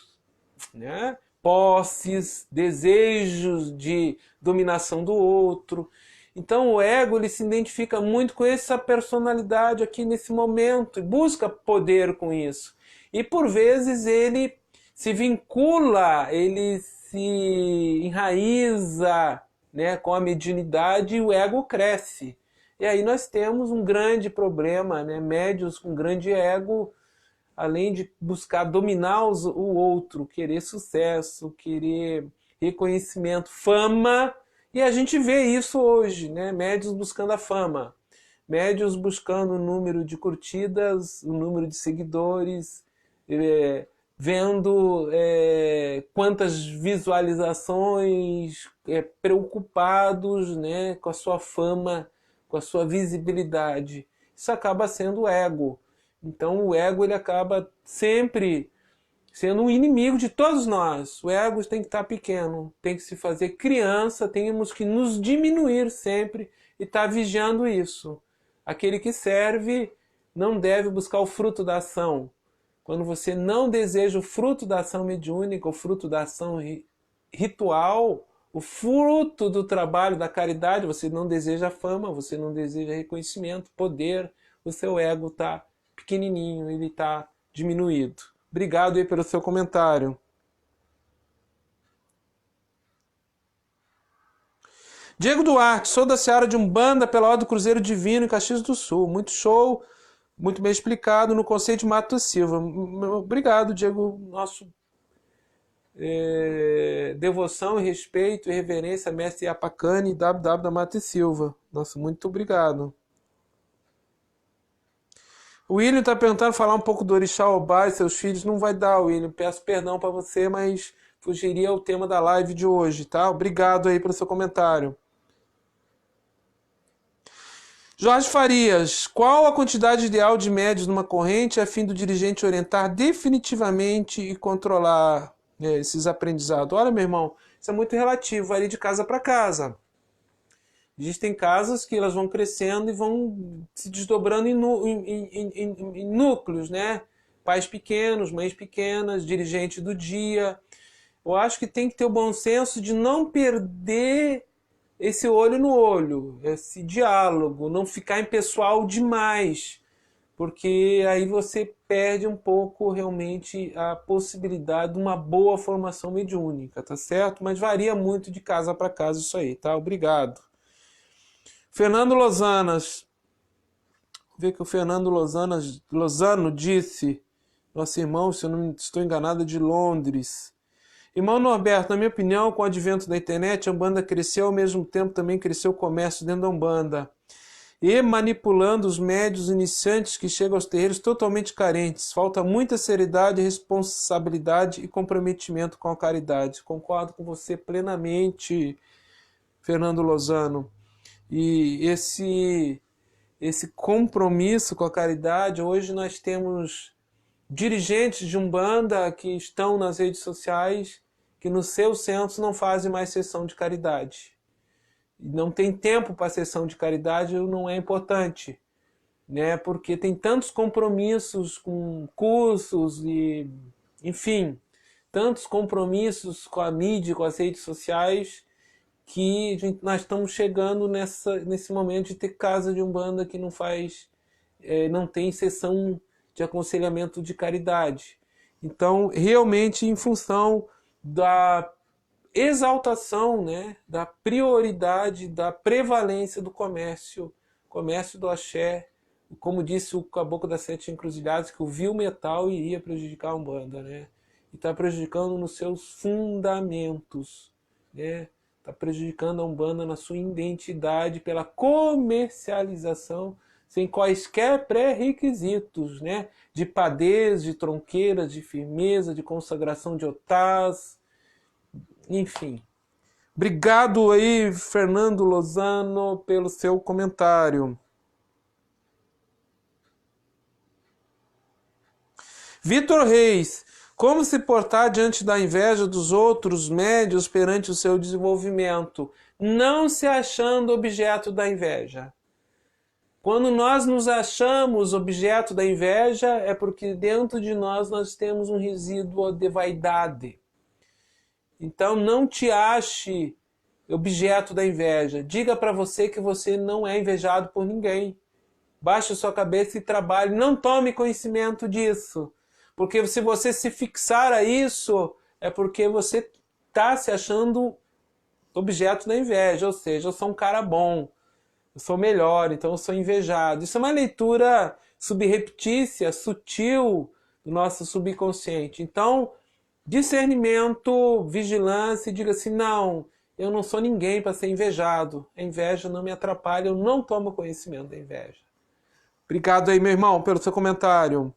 né? Posses, desejos de dominação do outro. Então o ego ele se identifica muito com essa personalidade aqui nesse momento e busca poder com isso. E por vezes ele se vincula, ele se enraiza, né, com a mediunidade e o ego cresce. E aí nós temos um grande problema, né? Médiuns com grande ego, além de buscar dominar o outro, querer sucesso, querer reconhecimento, fama. E a gente vê isso hoje, né? Médiuns buscando a fama, médiuns buscando o número de curtidas, o número de seguidores, vendo quantas visualizações, preocupados, né, com a sua fama, com a sua visibilidade. Isso acaba sendo o ego. Então o ego ele acaba sempre sendo um inimigo de todos nós. O ego tem que estar pequeno, tem que se fazer criança, temos que nos diminuir sempre e estar vigiando isso. Aquele que serve não deve buscar o fruto da ação. Quando você não deseja o fruto da ação mediúnica, o fruto da ação ritual, o fruto do trabalho, da caridade, você não deseja fama, você não deseja reconhecimento, poder, o seu ego está pequenininho, ele está diminuído. Obrigado aí pelo seu comentário. Diego Duarte, sou da Seara de Umbanda pela Ordem do Cruzeiro Divino em Caxias do Sul. Muito show. Muito bem explicado no conceito de Mato Silva. Obrigado, Diego. Nosso devoção, respeito e reverência, mestre Apacani, WW da Mato Silva. Nossa, muito obrigado. O William está perguntando falar um pouco do Orixá Obá e seus filhos. Não vai dar, William. Peço perdão para você, mas fugiria ao tema da live de hoje, tá? Obrigado aí pelo seu comentário. Jorge Farias, qual a quantidade ideal de médios numa corrente a fim do dirigente orientar definitivamente e controlar esses aprendizados? Olha, meu irmão, isso é muito relativo, varia de casa para casa. Existem casas que elas vão crescendo e vão se desdobrando em núcleos, né? Pais pequenos, mães pequenas, dirigente do dia. Eu acho que tem que ter o bom senso de não perder esse olho no olho, esse diálogo, não ficar impessoal demais, porque aí você perde um pouco realmente a possibilidade de uma boa formação mediúnica, tá certo? Mas varia muito de casa para casa isso aí, tá? Obrigado. Fernando Lozanas, vamos ver que o Fernando Lozano disse, nosso irmão, se eu não estou enganado, é de Londres. Irmão Norberto, na minha opinião, com o advento da internet, a Umbanda cresceu, ao mesmo tempo também cresceu o comércio dentro da Umbanda. E manipulando os médios iniciantes que chegam aos terreiros totalmente carentes. Falta muita seriedade, responsabilidade e comprometimento com a caridade. Concordo com você plenamente, Fernando Lozano. E esse compromisso com a caridade, hoje nós temos dirigentes de Umbanda que estão nas redes sociais que nos seus centros não fazem mais sessão de caridade. Não tem tempo para sessão de caridade, não é importante, né? Porque tem tantos compromissos com cursos e, enfim, tantos compromissos com a mídia, com as redes sociais, que nós estamos chegando nesse momento de ter casa de Umbanda que não tem sessão de aconselhamento de caridade. Então, realmente, em função da exaltação, né, da prioridade, da prevalência do comércio do axé, como disse o Caboclo das Sete Encruzilhadas, que o vil metal iria prejudicar a Umbanda, né? E está prejudicando nos seus fundamentos, né? Está prejudicando a Umbanda na sua identidade pela comercialização sem quaisquer pré-requisitos, né? De padez, de tronqueiras, de firmeza, de consagração de otás, enfim. Obrigado aí, Fernando Lozano, pelo seu comentário. Vitor Reis, como se portar diante da inveja dos outros médios perante o seu desenvolvimento? Não se achando objeto da inveja. Quando nós nos achamos objeto da inveja, é porque dentro de nós temos um resíduo de vaidade. Então não te ache objeto da inveja. Diga para você que você não é invejado por ninguém. Baixe sua cabeça e trabalhe. Não tome conhecimento disso. Porque se você se fixar a isso, é porque você está se achando objeto da inveja. Ou seja, eu sou um cara bom. Eu sou melhor, então eu sou invejado. Isso é uma leitura subreptícia, sutil do nosso subconsciente. Então, discernimento, vigilância, e diga assim, não, eu não sou ninguém para ser invejado. A inveja não me atrapalha, eu não tomo conhecimento da inveja. Obrigado aí, meu irmão, pelo seu comentário.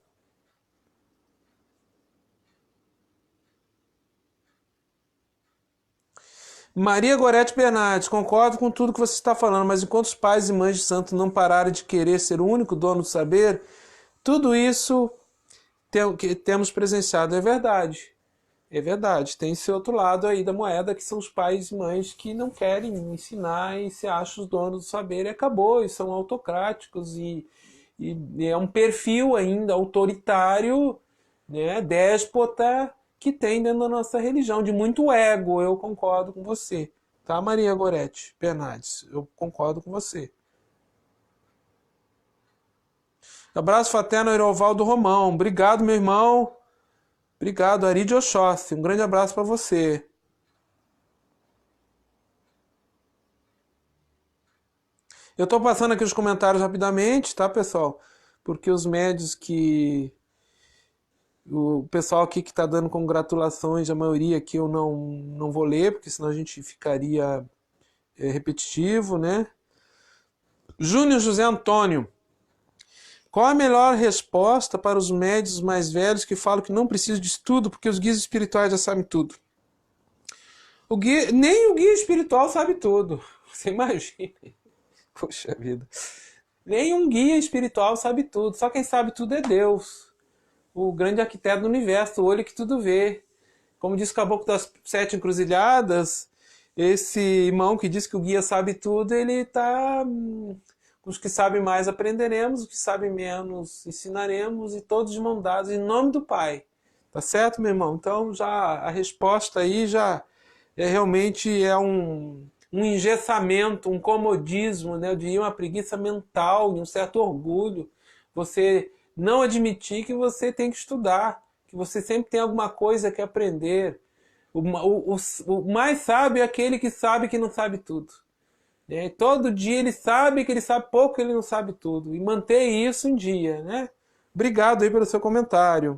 Maria Gorete Bernardes, concordo com tudo que você está falando, mas enquanto os pais e mães de santo não pararem de querer ser o único dono do saber, tudo isso que temos presenciado é verdade. É verdade. Tem esse outro lado aí da moeda, que são os pais e mães que não querem ensinar e se acham os donos do saber e acabou, e são autocráticos e é um perfil ainda autoritário, né, déspota, que tem dentro da nossa religião, de muito ego. Eu concordo com você. Tá, Maria Gorete Bernardes? Eu concordo com você. Abraço fraterno, Erovaldo Romão. Obrigado, meu irmão. Obrigado, Ari de Oxóssi. Um grande abraço para você. Eu estou passando aqui os comentários rapidamente, tá, pessoal? porque os médios que... O pessoal aqui que está dando congratulações, a maioria aqui eu não vou ler, porque senão a gente ficaria repetitivo, né? Júnior José Antônio. Qual a melhor resposta para os médios mais velhos que falam que não precisam de estudo porque os guias espirituais já sabem tudo? Nem o guia espiritual sabe tudo. Você imagina. Poxa vida. Nem um guia espiritual sabe tudo. Só quem sabe tudo é Deus. O grande arquiteto do universo, o olho que tudo vê. Como diz o Caboclo das Sete Encruzilhadas, esse irmão que diz que o guia sabe tudo, ele está... Os que sabem mais aprenderemos, os que sabem menos ensinaremos, e todos de mão dadas, em nome do Pai. Tá certo, meu irmão? Então, já a resposta aí já realmente é um engessamento, um comodismo, né? Eu diria uma preguiça mental, um certo orgulho. Você não admitir que você tem que estudar, que você sempre tem alguma coisa que aprender. O mais sábio é aquele que sabe que não sabe tudo. Todo dia ele sabe que ele sabe pouco, que ele não sabe tudo. E manter isso em dia, né? Obrigado aí pelo seu comentário.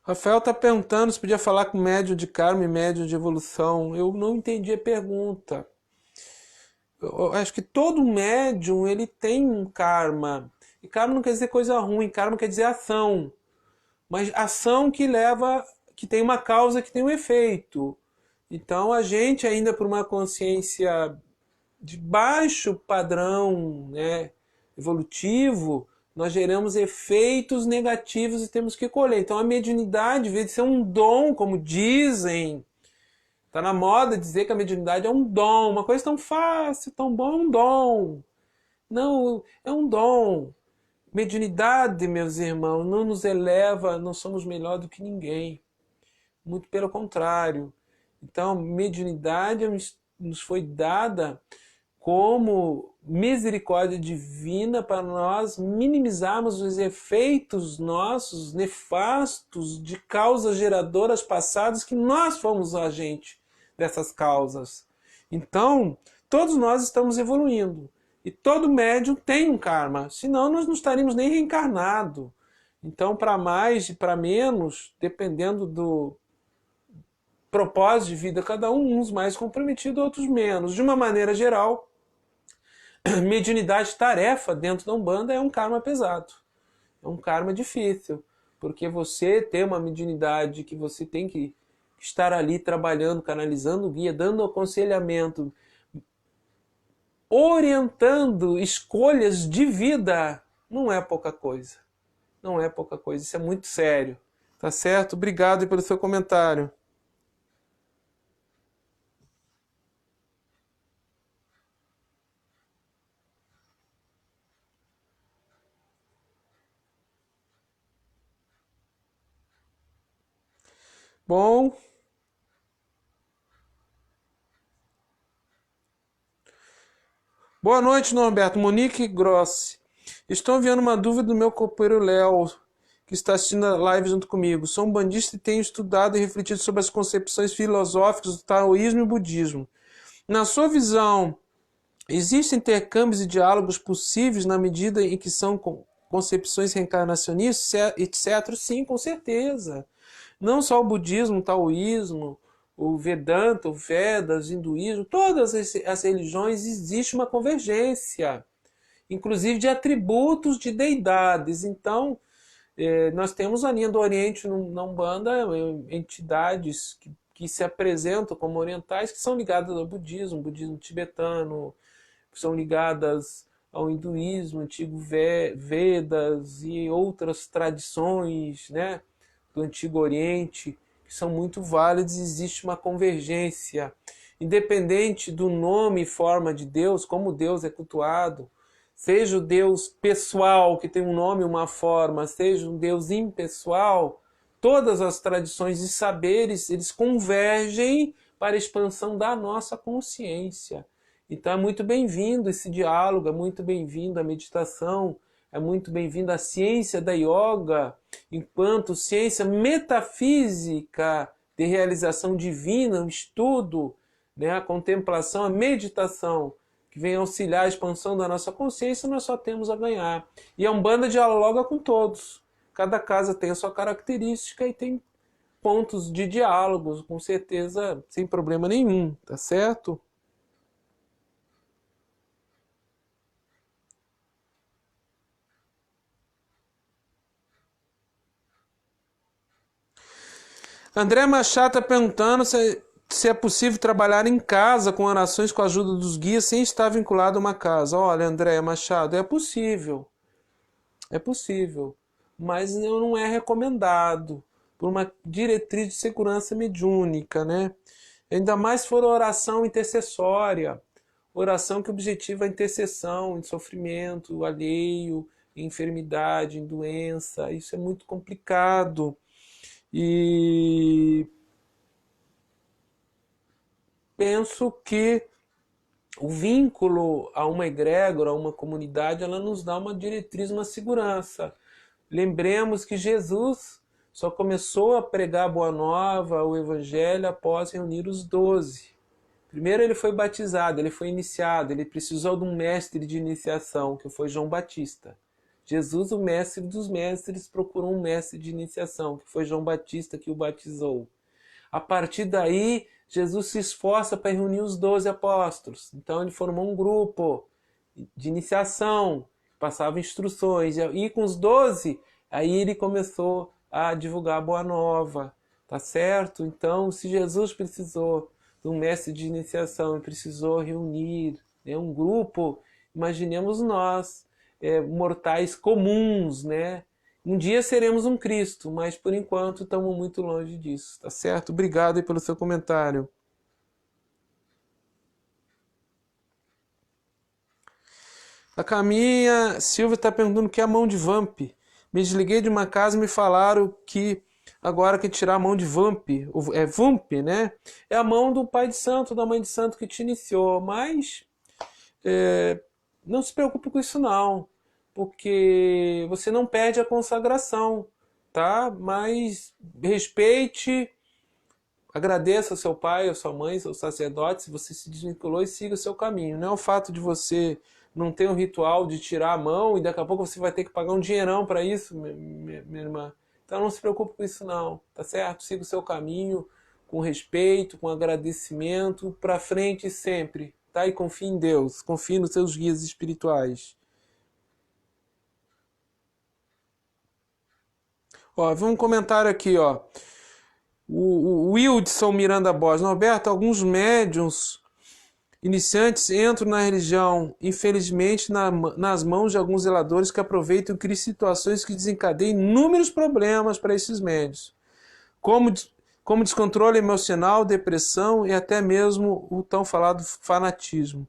Rafael está perguntando se podia falar com médium de karma e médium de evolução. Eu não entendi a pergunta. Eu acho que todo médium ele tem um karma. E karma não quer dizer coisa ruim, karma quer dizer ação. Mas ação que leva, que tem uma causa, que tem um efeito. Então a gente ainda por uma consciência de baixo padrão, né, evolutivo, nós geramos efeitos negativos e temos que colher. Então a mediunidade, em vez de ser um dom, como dizem, está na moda dizer que a mediunidade é um dom, uma coisa tão fácil, tão bom, é um dom. Não, é um dom. Mediunidade, meus irmãos, não nos eleva, não somos melhor do que ninguém. Muito pelo contrário. Então, mediunidade nos foi dada como misericórdia divina para nós minimizarmos os efeitos nossos nefastos de causas geradoras passadas que nós fomos o agente dessas causas. Então, todos nós estamos evoluindo. E todo médium tem um karma, senão nós não estaríamos nem reencarnados. Então, para mais e para menos, dependendo do propósito de vida, cada uns mais comprometidos, outros menos. De uma maneira geral, mediunidade tarefa dentro da Umbanda é um karma pesado. É um karma difícil, porque você tem uma mediunidade que você tem que estar ali trabalhando, canalizando o guia, dando aconselhamento, orientando escolhas de vida, não é pouca coisa. Não é pouca coisa, isso é muito sério. Tá certo? Obrigado pelo seu comentário. Bom. Boa noite, Norberto. Monique Grossi. Estou enviando uma dúvida do meu companheiro Léo, que está assistindo a live junto comigo. Sou um bandista e tenho estudado e refletido sobre as concepções filosóficas do taoísmo e budismo. Na sua visão, existem intercâmbios e diálogos possíveis na medida em que são concepções reencarnacionistas, etc? Sim, com certeza. Não só o budismo, o taoísmo, o Vedanta, o Vedas, o hinduísmo, todas as religiões existe uma convergência, inclusive de atributos de deidades. Então, nós temos a linha do Oriente na Umbanda, entidades que se apresentam como orientais, que são ligadas ao budismo, budismo tibetano, que são ligadas ao hinduísmo, antigo Vedas e outras tradições, né, do Antigo Oriente, que são muito válidas, existe uma convergência. Independente do nome e forma de Deus, como Deus é cultuado, seja o Deus pessoal, que tem um nome e uma forma, seja um Deus impessoal, todas as tradições e saberes, eles convergem para a expansão da nossa consciência. Então é muito bem-vindo esse diálogo, é muito bem-vindo a meditação, é muito bem-vinda a ciência da yoga, enquanto ciência metafísica de realização divina, o estudo, né, a contemplação, a meditação, que vem auxiliar a expansão da nossa consciência, nós só temos a ganhar. E a Umbanda dialoga com todos. Cada casa tem a sua característica e tem pontos de diálogos, com certeza, sem problema nenhum, tá certo? André Machado está perguntando se é possível trabalhar em casa com orações com a ajuda dos guias sem estar vinculado a uma casa. Olha, André Machado, é possível. É possível. Mas não é recomendado por uma diretriz de segurança mediúnica, né? Ainda mais se for oração intercessória. Oração que objetiva a intercessão em sofrimento alheio, em enfermidade, em doença. Isso é muito complicado. E penso que o vínculo a uma egrégora, a uma comunidade, ela nos dá uma diretriz, uma segurança. Lembremos que Jesus só começou a pregar a Boa Nova, o Evangelho, após reunir os 12. Primeiro ele foi batizado, ele foi iniciado, ele precisou de um mestre de iniciação, que foi João Batista. Jesus, o mestre dos mestres, procurou um mestre de iniciação, que foi João Batista que o batizou. A partir daí, Jesus se esforça para reunir os 12 apóstolos. Então ele formou um grupo de iniciação, passava instruções. E com os 12, aí ele começou a divulgar a Boa Nova. Tá certo? Então, se Jesus precisou de um mestre de iniciação e precisou reunir, né, um grupo, imaginemos nós, mortais comuns, né? Um dia seremos um Cristo, mas por enquanto estamos muito longe disso, tá certo? Obrigado aí pelo seu comentário. A Caminha Silvia está perguntando o que é a mão de Vamp. Me desliguei de uma casa e me falaram que agora que tirar a mão de Vamp, é Vamp, né? É a mão do pai de santo, da mãe de santo que te iniciou, mas não se preocupe com isso não, porque você não perde a consagração, tá? Mas respeite, agradeça ao seu pai, à sua mãe, ao sacerdote, se você se desvinculou, e siga o seu caminho. Não é o fato de você não ter um ritual de tirar a mão e daqui a pouco você vai ter que pagar um dinheirão para isso, minha irmã. Então não se preocupe com isso não, tá certo? Siga o seu caminho com respeito, com agradecimento, para frente sempre, tá? E confie em Deus, confie nos seus guias espirituais. Ó, vi um comentário aqui, ó. O Wildson Miranda Borges. Norberto, alguns médiums iniciantes entram na religião, infelizmente, nas mãos de alguns zeladores que aproveitam e criam situações que desencadeiam inúmeros problemas para esses médios, como descontrole emocional, depressão e até mesmo o tão falado fanatismo.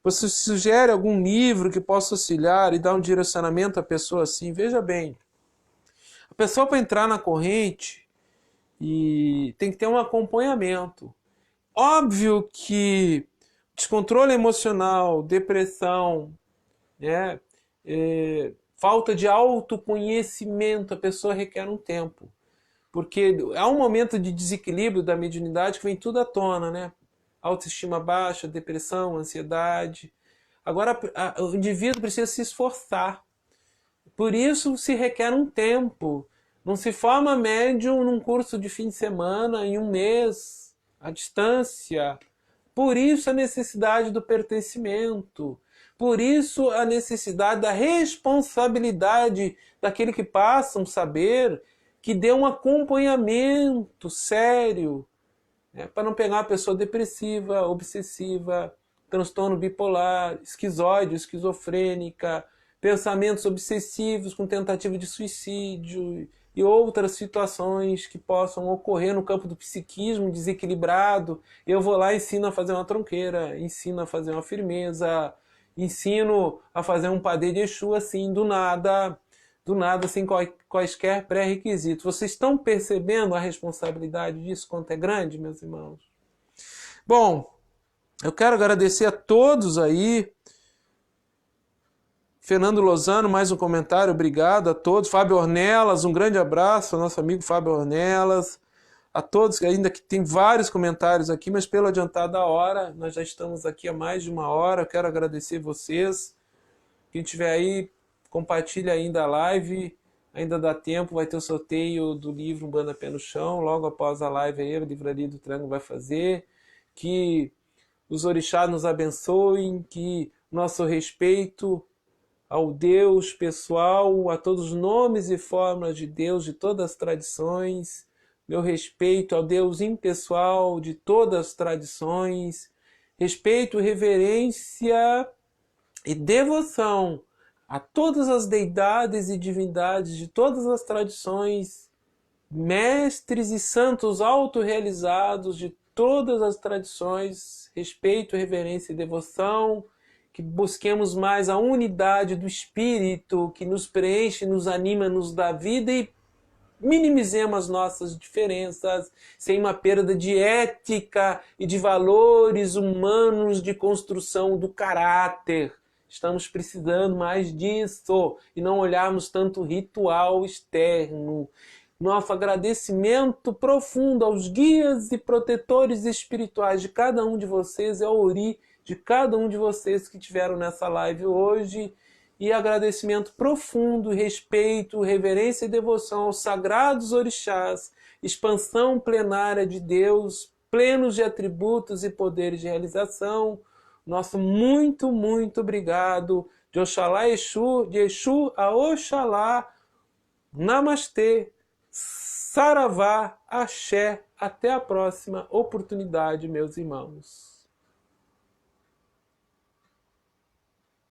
Você sugere algum livro que possa auxiliar e dar um direcionamento à pessoa assim? Veja bem, a pessoa para entrar na corrente e tem que ter um acompanhamento. Óbvio que descontrole emocional, depressão, né, falta de autoconhecimento, a pessoa requer um tempo. Porque há um momento de desequilíbrio da mediunidade que vem tudo à tona, né? Autoestima baixa, depressão, ansiedade. Agora, o indivíduo precisa se esforçar. Por isso se requer um tempo. Não se forma médium num curso de fim de semana, em um mês, à distância. Por isso a necessidade do pertencimento. Por isso a necessidade da responsabilidade daquele que passa um saber, que dê um acompanhamento sério, né, para não pegar uma pessoa depressiva, obsessiva, transtorno bipolar, esquizoide, esquizofrênica, pensamentos obsessivos com tentativa de suicídio e outras situações que possam ocorrer no campo do psiquismo desequilibrado. Eu vou lá e ensino a fazer uma tronqueira, ensino a fazer uma firmeza, ensino a fazer um padê de Exu assim, do nada, sem quaisquer pré-requisitos. Vocês estão percebendo a responsabilidade disso, quanto é grande, meus irmãos? Bom, eu quero agradecer a todos aí. Fernando Lozano, mais um comentário, obrigado a todos. Fábio Ornelas, um grande abraço ao nosso amigo Fábio Ornelas. A todos, ainda que tem vários comentários aqui, mas pelo adiantado da hora, nós já estamos aqui há mais de 1 hora. Eu quero agradecer vocês. Quem estiver aí, compartilha ainda a live. Ainda dá tempo, vai ter o sorteio do livro Umbanda Pé no Chão. Logo após a live aí, a Livraria do Triângulo vai fazer. Que os orixás nos abençoem, que nosso respeito ao Deus pessoal, a todos os nomes e formas de Deus de todas as tradições, meu respeito ao Deus impessoal de todas as tradições, respeito, reverência e devoção a todas as deidades e divindades de todas as tradições, mestres e santos autorrealizados de todas as tradições, respeito, reverência e devoção, que busquemos mais a unidade do Espírito, que nos preenche, nos anima, nos dá vida e minimizemos as nossas diferenças, sem uma perda de ética e de valores humanos de construção do caráter. Estamos precisando mais disso e não olharmos tanto ritual externo. Nosso agradecimento profundo aos guias e protetores espirituais de cada um de vocês, ao Ori de cada um de vocês que estiveram nessa live hoje, e agradecimento profundo, respeito, reverência e devoção aos sagrados orixás, expansão plenária de Deus, plenos de atributos e poderes de realização. Nosso muito, muito obrigado. De Oxalá Exu, de Exu a Oxalá. Namastê, Saravá, Axé. Até a próxima oportunidade, meus irmãos.